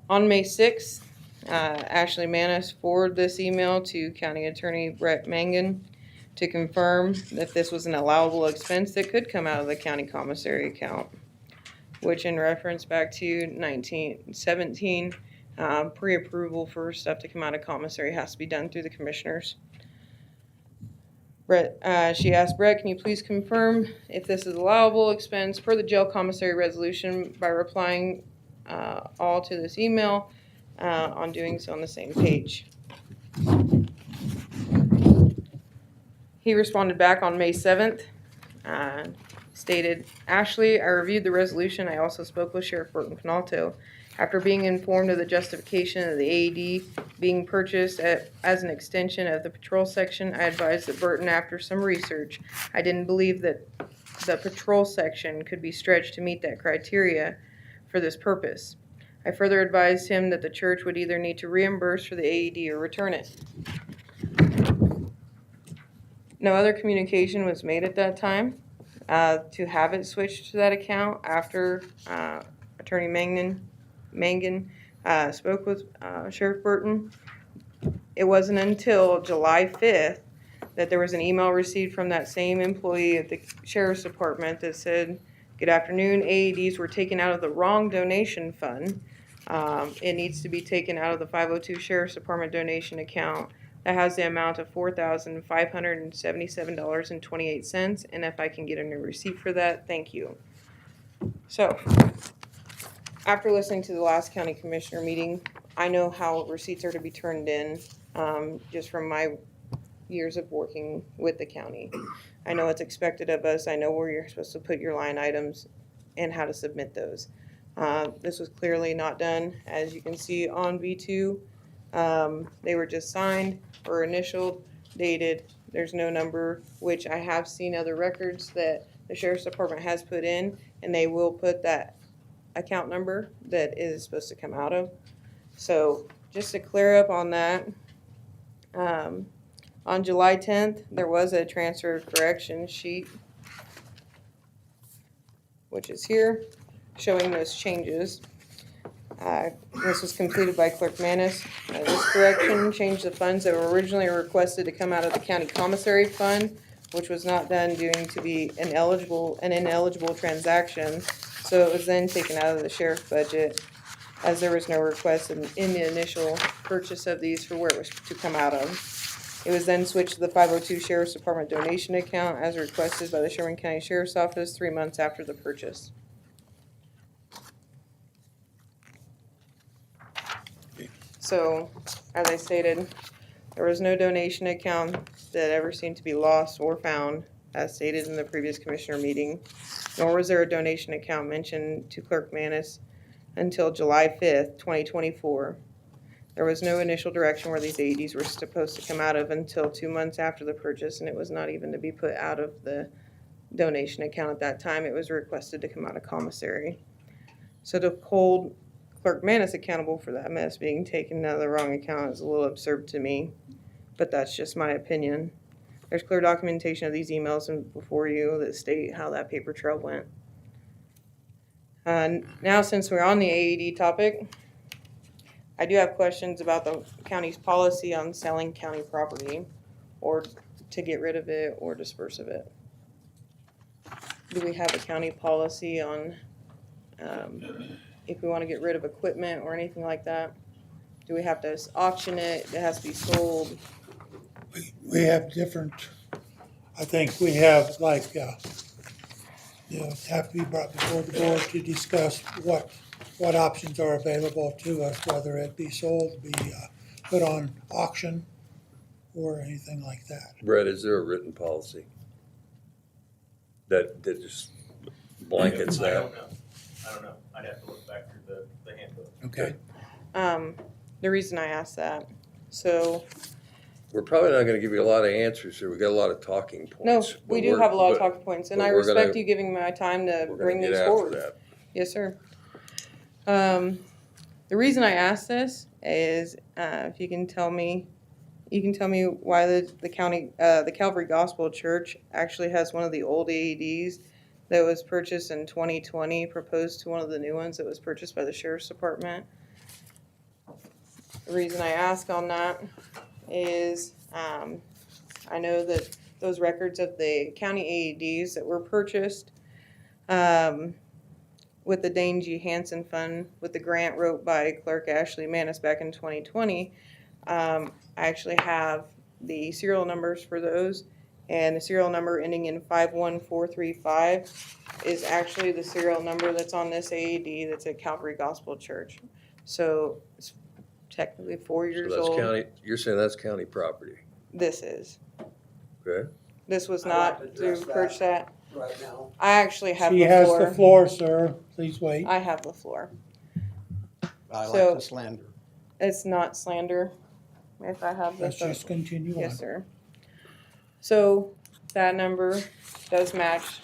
On May 6th, Ashley Manis forwarded this email to County Attorney Brett Mangan to confirm that this was an allowable expense that could come out of the county commissary account, which in reference back to 1917, pre-approval for stuff to come out of commissary has to be done through the commissioners. Brett, she asked Brett, can you please confirm if this is allowable expense per the jail commissary resolution by replying all to this email on doing so on the same page. He responded back on May 7th, stated, Ashley, I reviewed the resolution. I also spoke with Sheriff Burton Penalto. After being informed of the justification of the AED being purchased as an extension of the patrol section, I advised that Burton, after some research, I didn't believe that the patrol section could be stretched to meet that criteria for this purpose. I further advised him that the church would either need to reimburse for the AED or return it. No other communication was made at that time to have it switched to that account after Attorney Mangan spoke with Sheriff Burton. It wasn't until July 5th that there was an email received from that same employee at the Sheriff's Department that said, good afternoon, AEDs were taken out of the wrong donation fund. It needs to be taken out of the 502 Sheriff's Department donation account that has the amount of $4,577.28, and if I can get a new receipt for that, thank you. So, after listening to the last county commissioner meeting, I know how receipts are to be turned in, just from my years of working with the county. I know it's expected of us. I know where you're supposed to put your line items and how to submit those. This was clearly not done. As you can see on B2, they were just signed or initialed, dated. There's no number, which I have seen other records that the Sheriff's Department has put in, and they will put that account number that is supposed to come out of. So just to clear up on that, on July 10th, there was a transfer correction sheet which is here, showing those changes. This was completed by Clerk Manis. This correction changed the funds that were originally requested to come out of the county commissary fund, which was not done due to be an ineligible transaction. So it was then taken out of the sheriff's budget, as there was no request in the initial purchase of these for where it was to come out of. It was then switched to the 502 Sheriff's Department donation account as requested by the Sherman County Sheriff's Office 3 months after the purchase. So, as I stated, there was no donation account that ever seemed to be lost or found, as stated in the previous commissioner meeting, nor was there a donation account mentioned to Clerk Manis until July 5th, 2024. There was no initial direction where these AEDs were supposed to come out of until 2 months after the purchase, and it was not even to be put out of the donation account at that time. It was requested to come out of commissary. So to hold Clerk Manis accountable for that mess being taken out of the wrong account is a little absurd to me, but that's just my opinion. There's clear documentation of these emails before you that state how that paper trail went. Now, since we're on the AED topic, I do have questions about the county's policy on selling county property, or to get rid of it or disperse of it. Do we have a county policy on if we want to get rid of equipment or anything like that? Do we have to auction it? It has to be sold? We have different, I think we have like, have to be brought before the board to discuss what options are available to us, whether it be sold, be put on auction, or anything like that. Brett, is there a written policy that just blankets I that? don't know. I'd have to look back through the handbook. Okay. The reason I asked that, so We're probably not gonna give you a lot of answers here. We got a lot of talking points. no, but we do we're- have a lot of but talking points, and but I we're gonna- respect you giving me my time to we're bring gonna these get after forward. that. Yes, sir. The reason I asked this is if you can tell me why the county, the Calvary Gospel Church actually has one of the old AEDs that was purchased in 2020, proposed to one of the new ones that was purchased by the Sheriff's Department. The reason I ask on that is I know that those records of the county AEDs that were purchased with the Dane G. Hansen Fund, with the grant wrote by Clerk Ashley Manis back in 2020, I actually have the serial numbers for those, and the serial number ending in 51435 is actually the serial number that's on this AED that's at Calvary Gospel Church. So it's technically 4 years So that's old. county, you're saying that's county property, This is. okay? This was I'd like not to through address that. purchase that. Right now, I actually have She the has floor. the floor, sir. Please wait. I have the floor. I So- like the slander. It's not slander. If I have Let's this. just continue on. Yes, sir. So that number does match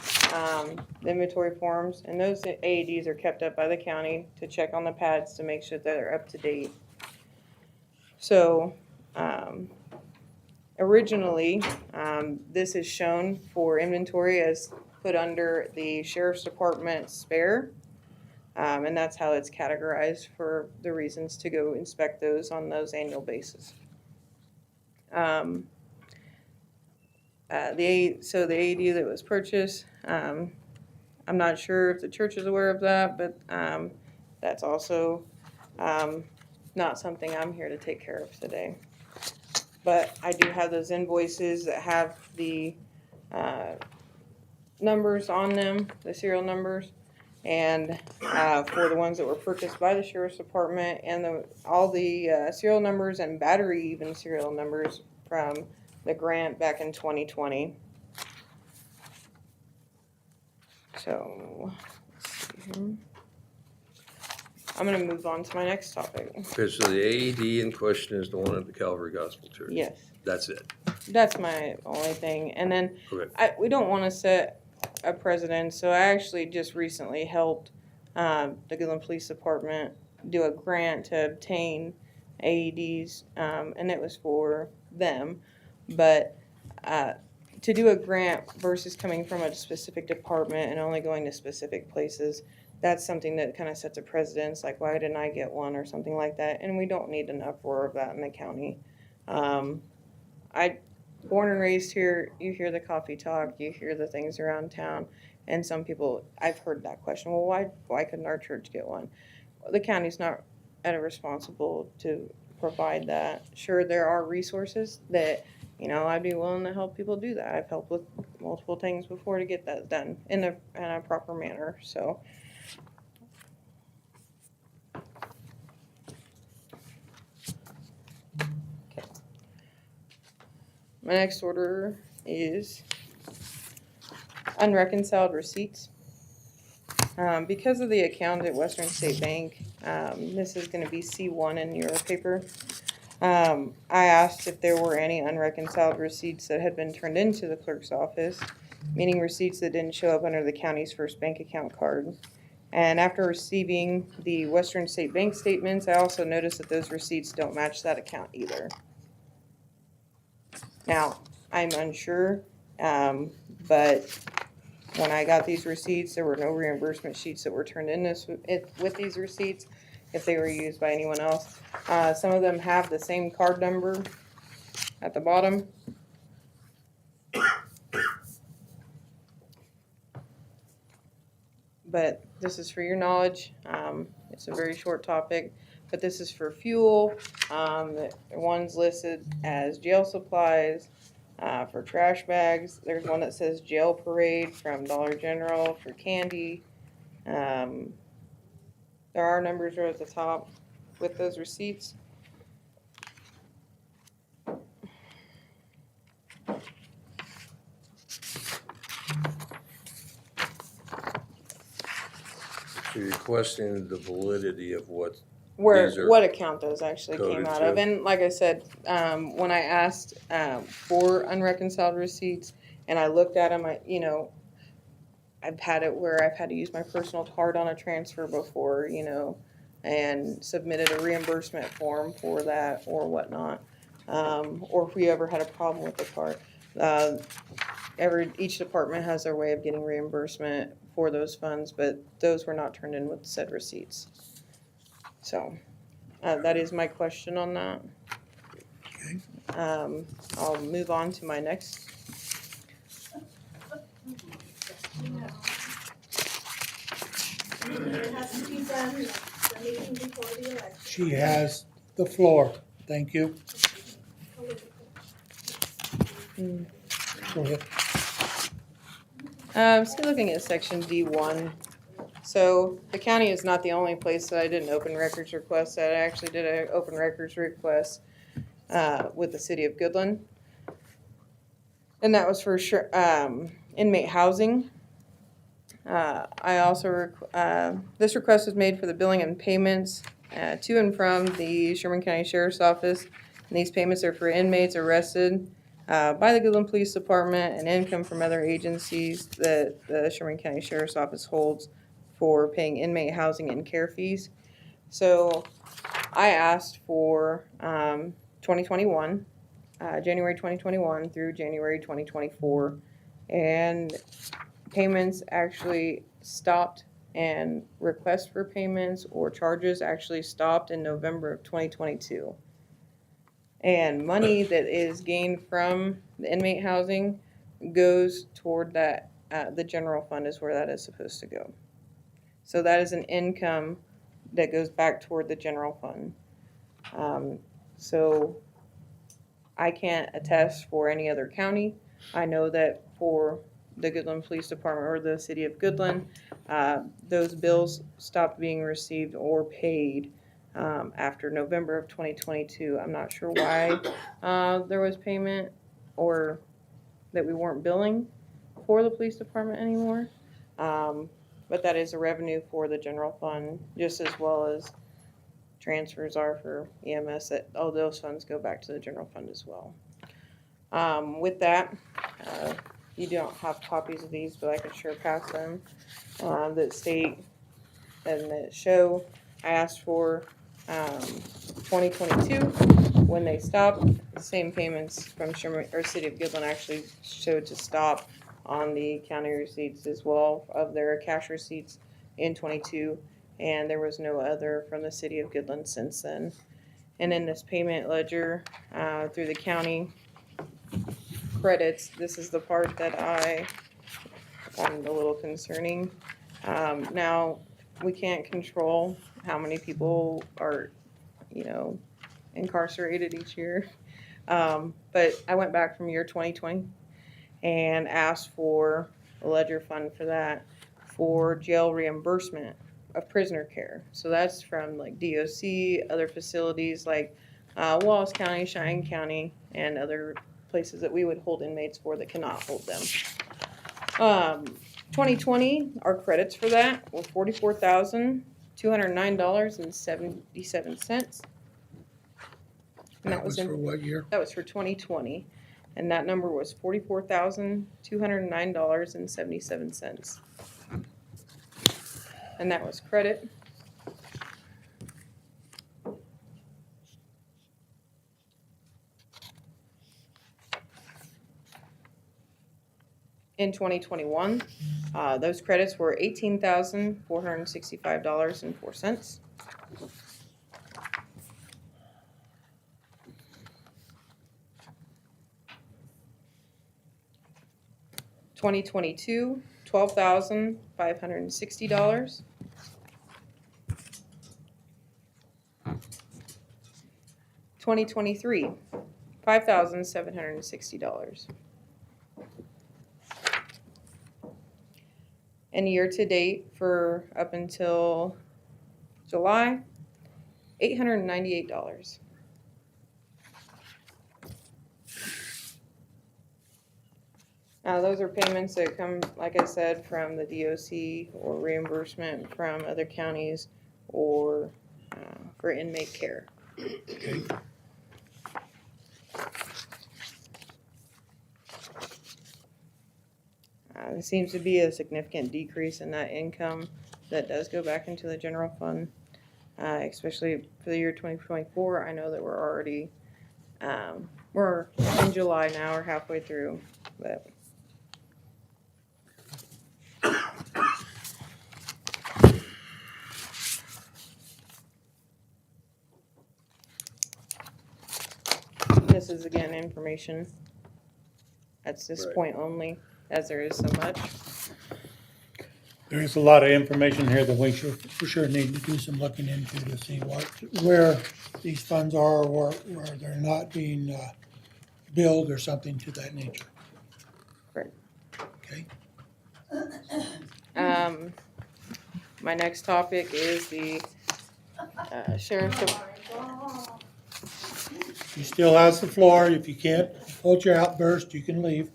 the inventory forms, and those AEDs are kept up by the county to check on the pads to make sure that they're up to date. So originally, this is shown for inventory as put under the Sheriff's Department spare, and that's how it's categorized for the reasons to go inspect those on those annual basis. So the AED that was purchased, I'm not sure if the church is aware of that, but that's also not something I'm here to take care of today. But I do have those invoices that have the numbers on them, the serial numbers, and for the ones that were purchased by the Sheriff's Department, and all the serial numbers and battery even serial numbers from the grant back in 2020. So, let's see here. I'm gonna move on to my next topic. Okay, so the AED in question is the one at the Calvary Gospel Church? Yes, That's it? that's my only thing. And then Okay. we don't want to set a precedent, so I actually just recently helped the Goodland Police Department do a grant to obtain AEDs, and it was for them. But to do a grant versus coming from a specific department and only going to specific places, that's something that kind of sets a precedence, like why didn't I get one or something like that, and we don't need an uproar of that in the county. I born and raised here, you hear the coffee talk, you hear the things around town, and some people, I've heard that question, well, why couldn't our church get one? The county's not responsible to provide that. Sure, there are resources that, I'd be willing to help people do that. I've helped with multiple things before to get that done in a proper manner, so. Okay. My next order is unreconciled receipts. Because of the account at Western State Bank, this is going to be C1 in your paper. I asked if there were any unreconciled receipts that had been turned into the clerk's office, meaning receipts that didn't show up under the county's first bank account card. And after receiving the Western State Bank statements, I also noticed that those receipts don't match that account either. Now, I'm unsure, but when I got these receipts, there were no reimbursement sheets that were turned in with these receipts if they were used by anyone else. Some of them have the same card number at the bottom. But this is for your knowledge. It's a very short topic, but this is for fuel. The one's listed as jail supplies. For trash bags, there's one that says jail parade from Dollar General for candy. There are numbers right at the top with those receipts. So you're questioning the validity of what What account those actually came coded out of. to. And like I said, when I asked for unreconciled receipts and I looked at them, I've had it where I've had to use my personal card on a transfer before, and submitted a reimbursement form for that or whatnot. Or if we ever had a problem with the card. Each department has their way of getting reimbursement for those funds, but those were not turned in with said receipts. So, that is my question on that. I'll move on to my next. It has to be done the meeting before the election. She has the floor. Thank you. Go ahead. Still looking at section D1. So the county is not the only place that I did an open records request. I actually did an open records request with the city of Goodland. And that was for inmate housing. I also, this request was made for the billing and payments to and from the Sherman County Sheriff's Office. And these payments are for inmates arrested by the Goodland Police Department and income from other agencies that the Sherman County Sheriff's Office holds for paying inmate housing and care fees. So I asked for 2021, January 2021 through January 2024, and payments actually stopped, and requests for payments or charges actually stopped in November of 2022. And money that is gained from the inmate housing goes toward that, the general fund is where that is supposed to go. So that is an income that goes back toward the general fund. So I can't attest for any other county. I know that for the Goodland Police Department or the city of Goodland, those bills stopped being received or paid after November of 2022. I'm not sure why there was payment or that we weren't billing for the police department anymore. But that is a revenue for the general fund, just as well as transfers are for EMS. That all those funds go back to the general fund as well. With that, you don't have copies of these, but I can sure pass them. That state and that show I asked for 2022, when they stopped, the same payments from Sherman, or City of Goodland actually showed to stop on the county receipts as well of their cash receipts in 22, and there was no other from the City of Goodland since then. And in this payment ledger through the county credits, this is the part that I found a little concerning. Now, we can't control how many people are, incarcerated each year. But I went back from year 2020 and asked for a ledger fund for that, for jail reimbursement of prisoner care. So that's from like DOC, other facilities like Wallace County, Cheyenne County, and other places that we would hold inmates for that cannot hold them. 2020, our credits for that were $44,209.77. And That was for what year? That was for 2020, and that number was $44,209.77. And that was credit. In 2021, those credits were $18,465.04. 2022, $12,560. 2023, $5,760. And year to date for up until July, $898. Those are payments that come, like I said, from the DOC or reimbursement from other counties or for inmate care. Okay. There seems to be a significant decrease in that income that does go back into the general fund, especially for the year 2024. I know that we're already, we're in July now, we're halfway through, but. This is again information at this point only, as there is so much. There is a lot of information here that we for sure need to do some looking into to see where these funds are, or where they're not being billed or something to that nature. Right. Okay. My next topic is the sheriff's department. He still has the floor. If you can't hold your outburst, you can leave.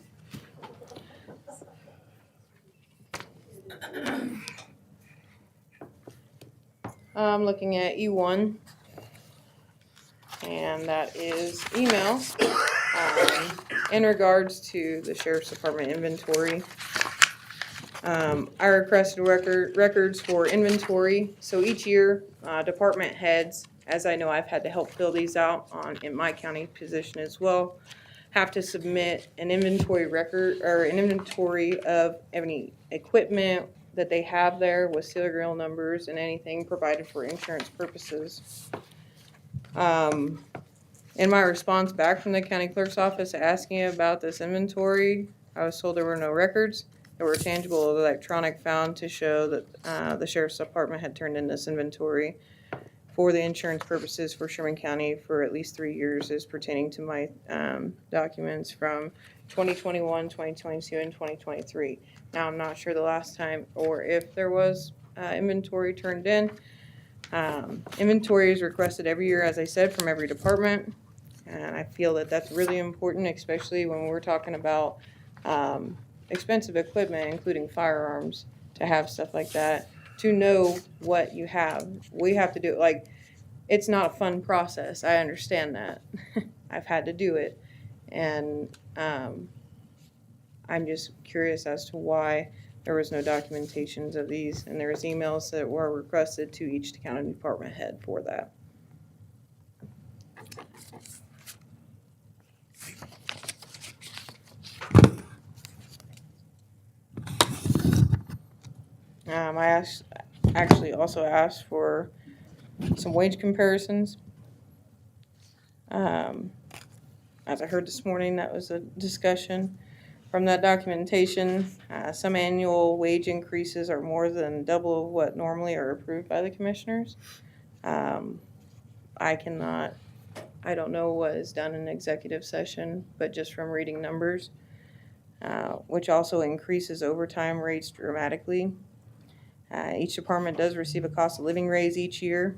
I'm looking at E1, and that is email in regards to the Sheriff's Department inventory. I requested records for inventory, so each year department heads, as I know I've had to help fill these out in my county position as well, have to submit an inventory record or an inventory of any equipment that they have there with serial numbers and anything provided for insurance purposes. In my response back from the county clerk's office asking about this inventory, I was told there were no records. There were tangible electronic found to show that the Sheriff's Department had turned in this inventory for the insurance purposes for Sherman County for at least 3 years as pertaining to my documents from 2021, 2022, and 2023. Now, I'm not sure the last time or if there was inventory turned in. Inventory is requested every year, as I said, from every department. And I feel that that's really important, especially when we're talking about expensive equipment, including firearms, to have stuff like that, to know what you have. We have to do it. Like, it's not a fun process. I understand that. I've had to do it. And I'm just curious as to why there was no documentations of these, and there was emails that were requested to each county department head for that. Actually also asked for some wage comparisons. As I heard this morning, that was a discussion. From that documentation, some annual wage increases are more than double of what normally are approved by the commissioners. I don't know what is done in executive session, but just from reading numbers, which also increases overtime rates dramatically. Each department does receive a cost of living raise each year,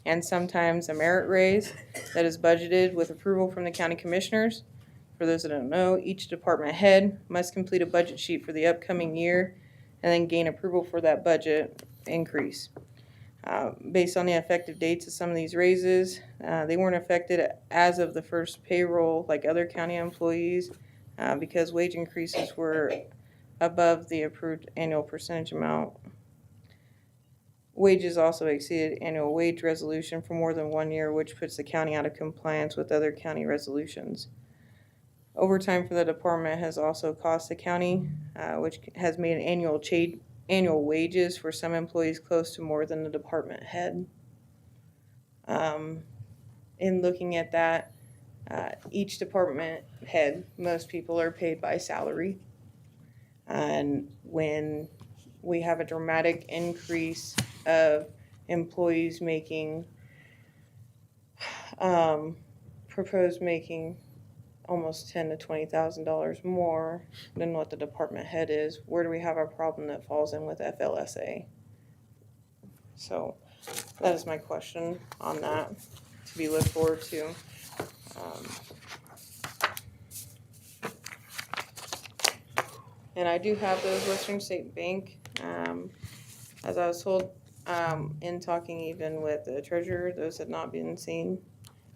and sometimes a merit raise that is budgeted with approval from the county commissioners. For those that don't know, each department head must complete a budget sheet for the upcoming year and then gain approval for that budget increase. Based on the effective dates of some of these raises, they weren't affected as of the first payroll like other county employees because wage increases were above the approved annual percentage amount. Wages also exceeded annual wage resolution for more than 1 year, which puts the county out of compliance with other county resolutions. Overtime for the department has also cost the county, which has made annual wages for some employees close to more than the department head. In looking at that, each department head, most people are paid by salary. And when we have a dramatic increase of employees making, proposed making almost $10,000 to $20,000 more than what the department head is, where do we have a problem that falls in with FLSA? So that is my question on that to be looked forward to. And I do have those Western State Bank, as I was told in talking even with the treasurer, those had not been seen.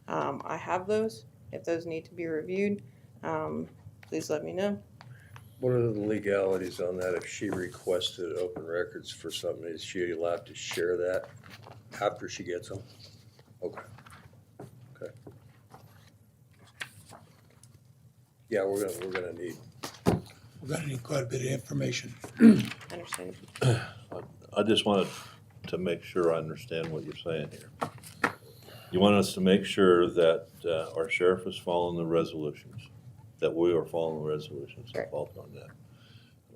I have those. If those need to be reviewed, please let me know. What are the legalities on that? If she requested open records for something, is she allowed to share that after she gets them? Okay. Okay. Yeah, we're gonna need. We're gonna need quite a bit of information. Understand. I just wanted to make sure I understand what you're saying here. You want us to make sure that our sheriff is following the resolutions, that we are following the resolutions, Correct. fault on that.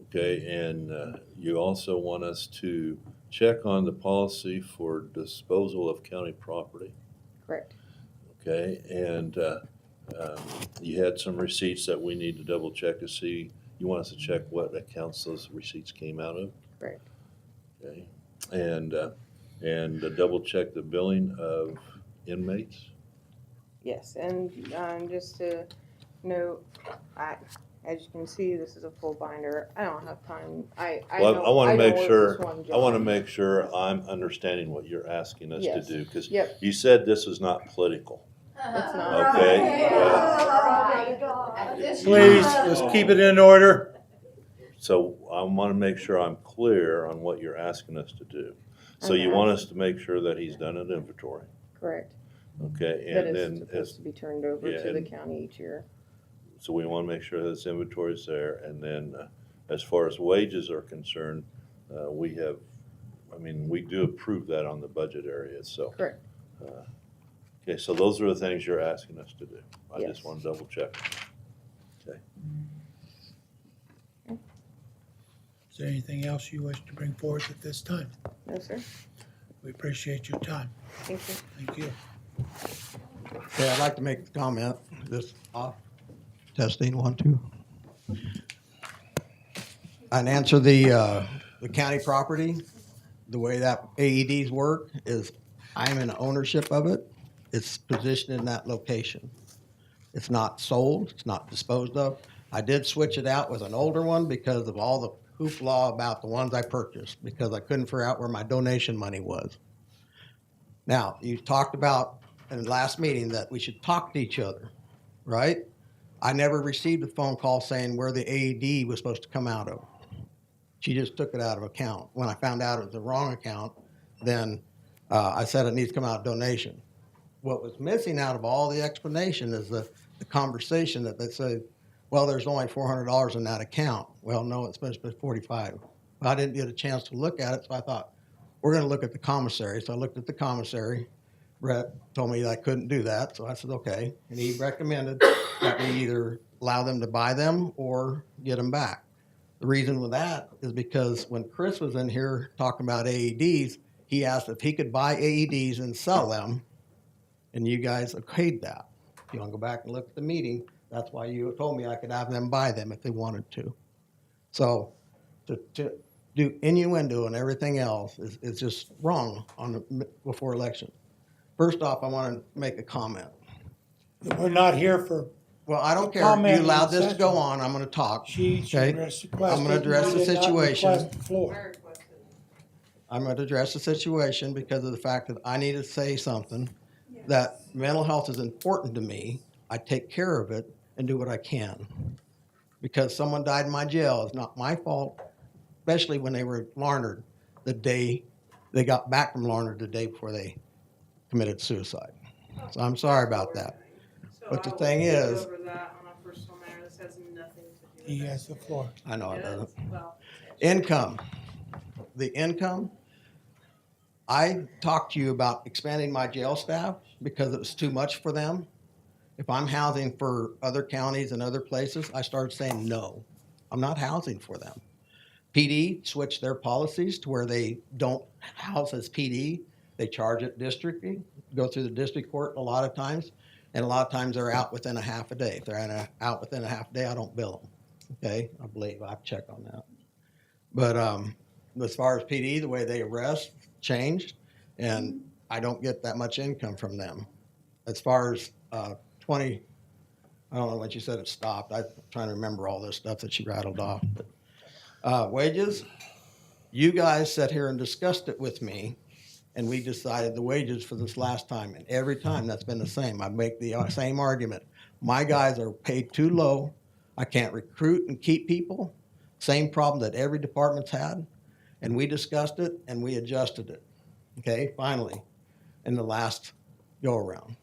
Okay, and you also want us to check on the policy for disposal of county property. Correct. Okay, and you had some receipts that we need to double check to see. You want us to check what accounts those receipts came out of? Right. Okay, and double check the billing of inmates? Yes, and just to note, as you can see, this is a full binder. I don't have time. I want to know make it was sure, one I want to job. make sure I'm understanding what you're asking us to Yes. do, because Yep. you said this is not political. It's not. Okay. Please, let's keep it in order. So I want to make sure I'm clear on what you're asking us to do. So you want us to make sure that he's done an inventory, Correct. okay? That And is then, supposed to be turned over yeah, to the and- county each year. so we want to make sure that this inventory is there. And then as far as wages are concerned, we do approve that on the budget area, so. Correct. Okay, so those are the things you're asking us to do. I Yes. just want to double check. Okay. Is there anything else you wish to bring forth at this time? No, sir. We appreciate your time. Thank you. Thank you. Okay, I'd like to make a comment. This off. Testing, 1, 2. And answer the county property. The way that AEDs work is I'm in ownership of it. It's positioned in that location. It's not sold, it's not disposed of. I did switch it out with an older one because of all the hoopla about the ones I purchased, because I couldn't figure out where my donation money was. Now, you talked about in the last meeting that we should talk to each other, right? I never received a phone call saying where the AED was supposed to come out of. She just took it out of account. When I found out it was the wrong account, then I said it needs to come out of donation. What was missing out of all the explanation is the conversation that they said, well, there's only $400 in that account. Well, no, it's supposed to be $45. But I didn't get a chance to look at it, so I thought, we're gonna look at the commissary. So I looked at the commissary. Brett told me I couldn't do that, so I said, okay. And he recommended that we either allow them to buy them or get them back. The reason with that is because when Chris was in here talking about AEDs, he asked if he could buy AEDs and sell them, and you guys okayed that. If you want to go back and look at the meeting, that's why you told me I could have them buy them if they wanted to. So to do innuendo and everything else is just wrong before election. First off, I want to make a comment. We're not here for. Well, I don't care. You allowed this to go on. I'm going to talk. She Okay? addressed the question. I'm going to address the You did not situation. request the floor. I'm going to address the situation because of the fact that I need to say something, that mental health is important to me. I take care of it and do what I can. Because someone died in my jail is not my fault, especially when they were at Larned the day they got back from Larned the day before they committed suicide. So I'm sorry about that. But the thing is, He has the floor. I know it doesn't. Income. The income, I talked to you about expanding my jail staff because it was too much for them. If I'm housing for other counties and other places, I started saying, no, I'm not housing for them. PD switched their policies to where they don't house as PD. They charge it districtly, go through the district court a lot of times, and a lot of times they're out within a half a day. If they're out within a half a day, I don't bill them. Okay, I believe I've checked on that. But as far as PD, the way they arrest changed, and I don't get that much income from them. As far as I don't know when she said it stopped. I'm trying to remember all this stuff that she rattled off. But wages, you guys sat here and discussed it with me, and we decided the wages for this last time. And every time that's been the same. I make the same argument. My guys are paid too low. I can't recruit and keep people. Same problem that every department's had. And we discussed it and we adjusted it. Okay, finally, in the last go around.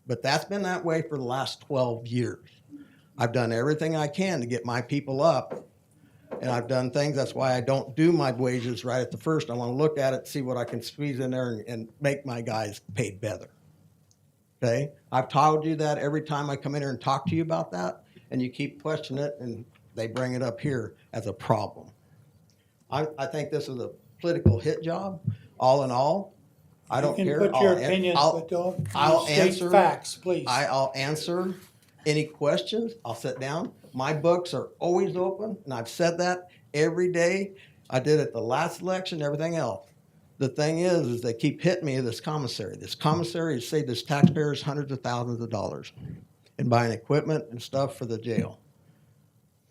But that's been that way for the last 12 years. I've done everything I can to get my people up. And I've done things, that's why I don't do my wages right at the first. I want to look at it, see what I can squeeze in there and make my guys paid better. Okay? I've told you that every time I come in here and talk to you about that, and you keep questioning it, and they bring it up here as a problem. I think this is a political hit job, all in all. I don't care. You can put your opinions, but don't state facts, please. I'll answer any questions. I'll sit down. My books are always open, and I've said that every day. I did it the last election, everything else. The thing is they keep hitting me with this commissary. This commissary has saved this taxpayers hundreds of thousands of dollars in buying equipment and stuff for the jail.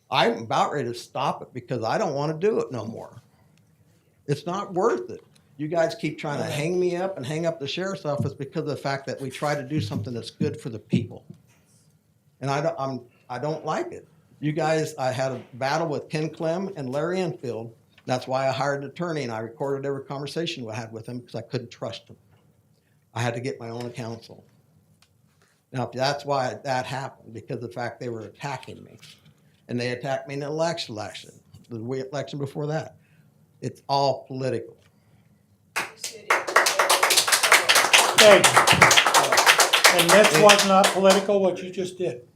I'm about ready to stop it because I don't want to do it no more. It's not worth it. You guys keep trying to hang me up and hang up the sheriff's office because of the fact that we try to do something that's good for the people. And I don't like it. You guys, I had a battle with Ken Clem and Larry Enfield. That's why I hired an attorney and I recorded every conversation I had with him because I couldn't trust him. I had to get my own counsel. Now, that's why that happened, because of the fact they were attacking me. And they attacked me in the election, the election before that. It's all political. Okay. And this was not political, what you just did.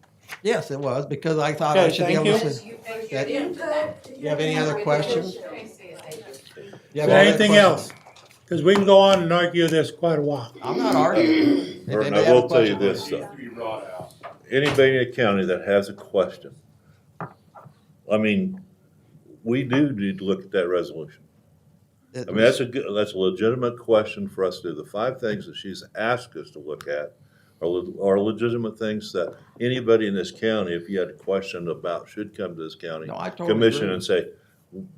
Yes, it was, because I thought I should be able to. You have any other questions? Is there anything else? Because we can go on and argue this quite a while. I'm not arguing. Burton, I will tell you this, though. Anybody in the county that has a question, I mean, we do need to look at that resolution. I mean, that's a legitimate question for us to do. The 5 things that she's asked us to look at are legitimate things that anybody in this county, if you had a question about, should come to this county commission and say,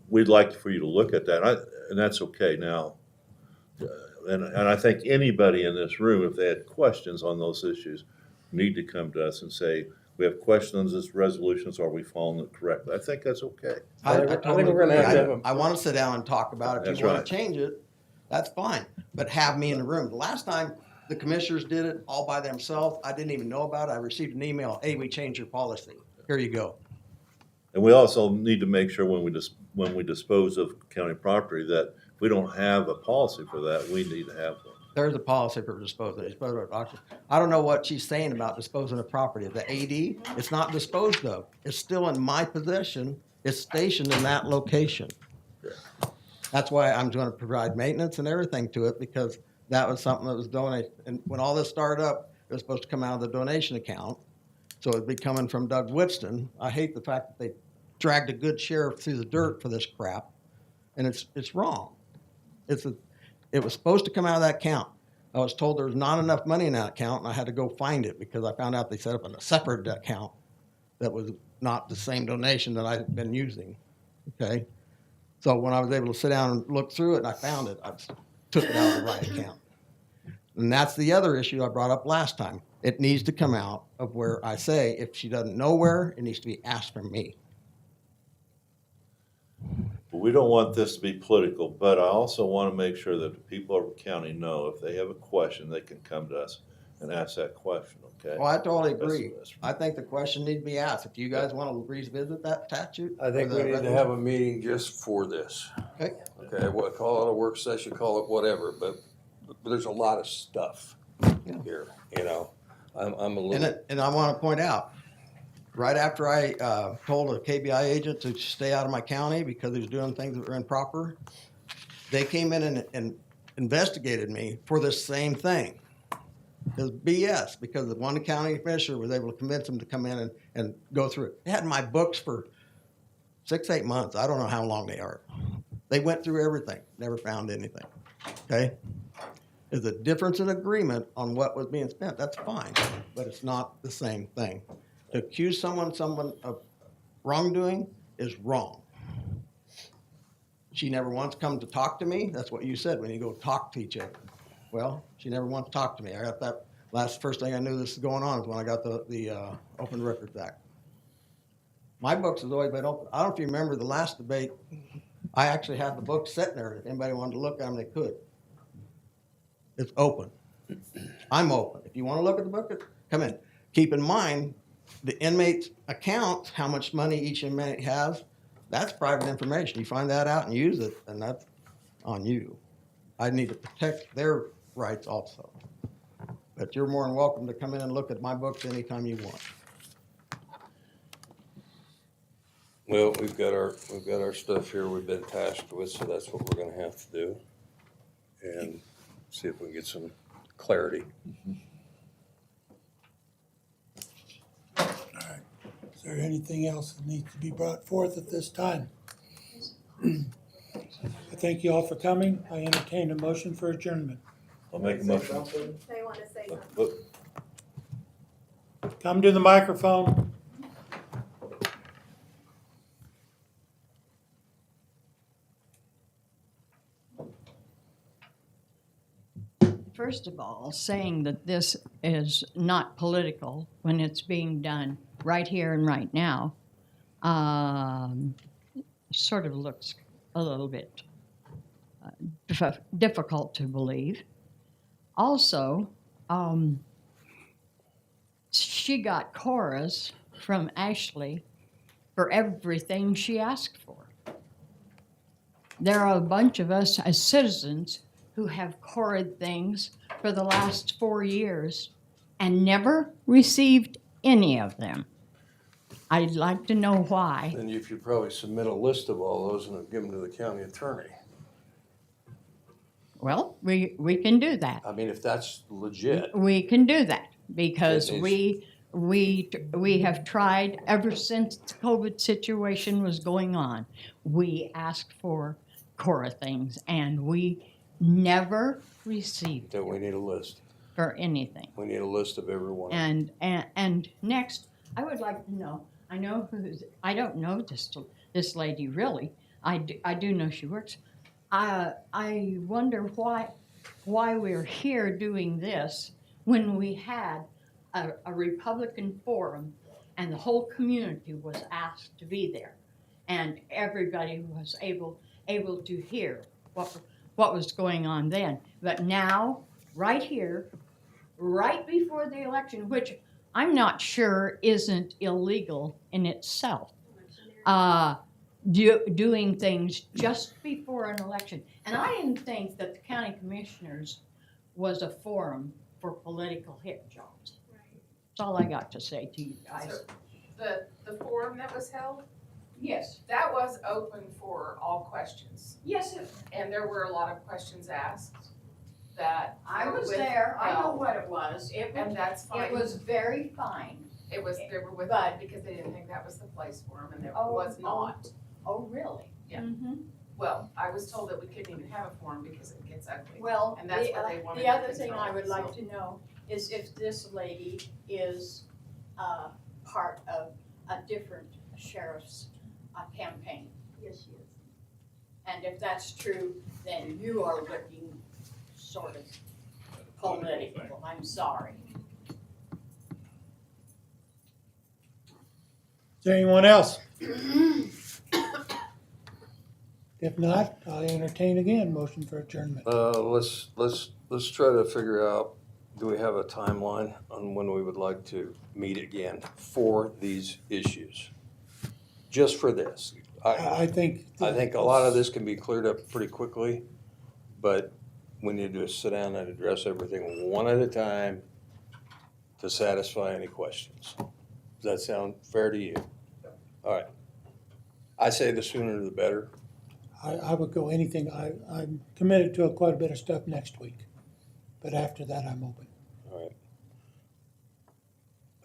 we'd like for you to look at that. And that's okay now. And I think anybody in this room, if they had questions on those issues, need to come to us and say, we have questions, this resolutions, are we following it correctly? I think that's okay. I think we're gonna have to. I want to sit down and talk about it. If you want to change it, that's fine. But have me in the room. The last time the commissioners did it all by themselves, I didn't even know about it. I received an email, hey, we changed your policy. Here you go. And we also need to make sure when we dispose of county property that if we don't have a policy for that, we need to have one. There's a policy for disposing of auction. I don't know what she's saying about disposing of property. The AD, it's not disposed of. It's still in my possession. It's stationed in that location. That's why I'm gonna provide maintenance and everything to it, because that was something that was donated. And when all this started up, it was supposed to come out of the donation account. So it'd be coming from Doug Whitston. I hate the fact that they dragged a good share through the dirt for this crap. And it's wrong. It was supposed to come out of that account. I was told there was not enough money in that account, and I had to go find it because I found out they set up a separate account that was not the same donation that I'd been using, okay? So when I was able to sit down and look through it and I found it, I took it out of the right account. And that's the other issue I brought up last time. It needs to come out of where I say, if she doesn't know where, it needs to be asked from me. But we don't want this to be political, but I also want to make sure that the people of the county know if they have a question, they can come to us and ask that question, okay? Well, I totally agree. I think the question needs to be asked. If you guys want to revisit that statute. I think we need to have a meeting just for this. Okay. Okay, well, call it a work session, call it whatever, but there's a lot of stuff here, you know? I'm a little. And I want to point out, right after I told a KBI agent to stay out of my county because he was doing things that were improper, they came in and investigated me for the same thing. It was BS because the one county commissioner was able to convince them to come in and go through it. They had my books for 6-8 months. I don't know how long they are. They went through everything, never found anything, okay? There's a difference in agreement on what was being spent. That's fine, but it's not the same thing. To accuse someone of wrongdoing is wrong. She never once come to talk to me. That's what you said when you go talk to each other. Well, she never once talked to me. I got that first thing I knew this was going on is when I got the Open Records Act. My books has always been open. I don't know if you remember the last debate. I actually had the books sitting there. If anybody wanted to look at them, they could. It's open. I'm open. If you want to look at the book, come in. Keep in mind, the inmate's account, how much money each inmate has, that's private information. You find that out and use it, and that's on you. I need to protect their rights also. But you're more than welcome to come in and look at my books anytime you want. Well, we've got our stuff here we've been tasked with, so that's what we're gonna have to do. And see if we can get some clarity. Is there anything else that needs to be brought forth at this time? I thank you all for coming. I entertain a motion for adjournment. I'll make a motion. They want to say something. Look, Come to the microphone. First of all, saying that this is not political when it's being done right here and right now sort of looks a little bit difficult to believe. Also, she got chorus from Ashley for everything she asked for. There are a bunch of us as citizens who have chored things for the last 4 years and never received any of them. I'd like to know why. Then you should probably submit a list of all those and give them to the county attorney. Well, we can do that. I mean, if that's legit. We can do that because It we have tried ever since the COVID situation was going on. We asked for Cora things and we never received Then we need a list. for anything. We need a list of everyone. And next, I would like to know. I don't know this lady really. I do know she works. I wonder why we're here doing this when we had a Republican forum and the whole community was asked to be there, and everybody was able to hear what was going on then. But now, right here, right before the election, which I'm not sure isn't illegal in itself. doing things just before an election. And I didn't think that the county commissioners was a forum for political hit jobs. That's all I got to say to you guys. So the forum that was held, Yes. that was open for all questions. Yes, And there were a lot of questions asked that. I were was there. I know withheld, what it was. And that's fine. It was very fine. They were withheld because they didn't think that was the place for them, and there was not. Oh, really? Yeah. Mm-hmm. Well, I was told that we couldn't even have a forum because it gets ugly. Well, And that's what they wanted the to other thing I control, would like so. to know is if this lady is part of a different sheriff's campaign. Yes, she is. And if that's true, then you are looking sort of political. I'm sorry. Is there anyone else? If not, I'll entertain again, motion for adjournment. Let's try to figure out, do we have a timeline on when we would like to meet again for these issues? Just for this. I think. I think a lot of this can be cleared up pretty quickly, but we need to sit down and address everything one at a time to satisfy any questions. Does that sound fair to you? All right. I say the sooner the better. I would go anything, I'm committed to quite a bit of stuff next week, but after that, I'm open. All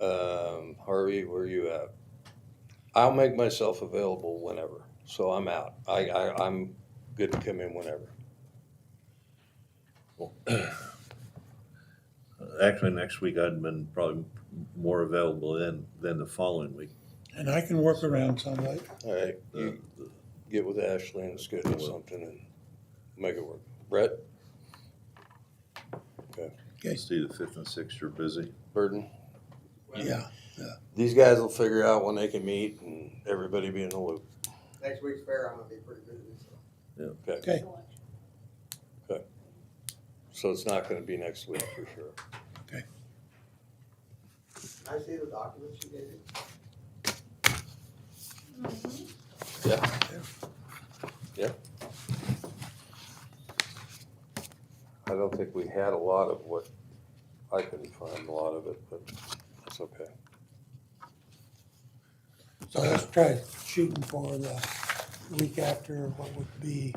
right. Harvey, where are you at? I'll make myself available whenever, so I'm out. I'm good to come in whenever. Actually, next week I'd been probably more available than the following week. And I can work around somebody. All right, you get with Ashley and schedule something and make it work. Brett? Okay. See, the 5th and 6th, you're busy. Burden? Yeah. These guys will figure out when they can meet and everybody be in the loop. Next week's fair, I'm gonna be pretty busy, so. Okay. Okay, Okay. So it's not gonna be next week for sure. okay. Can I see the documents you gave me? Yeah. Yeah. I don't think we had a lot of what, I couldn't find a lot of it, but it's okay. So let's try shooting for the week after, what would be,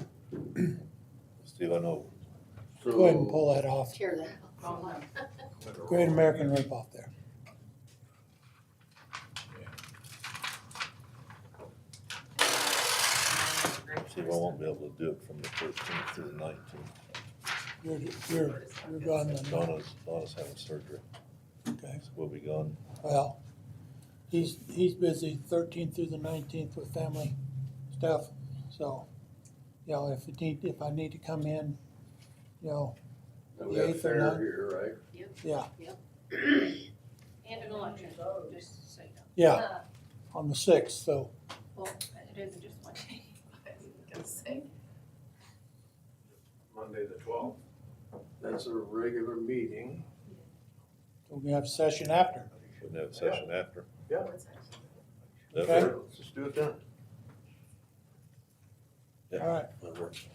Steve, I know. go ahead and pull that off. Tear that off. Great American Rip-Off there. Steve, I won't be able to do it from the 13th to the 19th. You're gone then. Donna's having surgery, Okay, so we'll be gone. well, he's busy 13th through the 19th with family stuff, so, you know, if I need to come in, you know, We the have 8th or fair 9th, here, right? yeah, And an election, just so you know. yeah, on the 6th, so, Well, it isn't just one day, I was gonna say. Monday the 12th. That's a regular meeting. we have a session after. Wouldn't have a session after. Yeah. Okay. Let's just do it then. Yeah, All right. That works.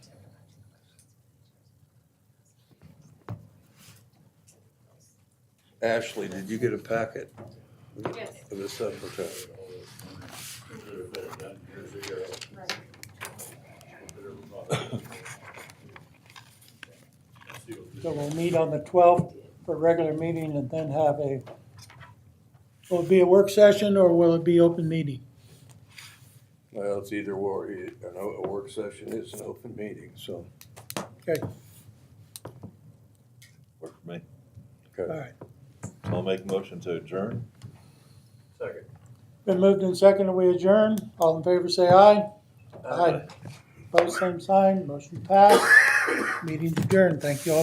Ashley, did you get a packet Yes. of this stuff? Okay. So we'll meet on the 12th for a regular meeting and then have will it be a work session or will it be open meeting? Well, it's either or. A work session is an open meeting, so. Okay, Work for me. all Okay. right. So I'll make a motion to adjourn. Second. Been moved and seconded, we adjourn. All in favor, say aye. Aye. Both same sign, motion passed. Meeting's adjourned. Thank you all.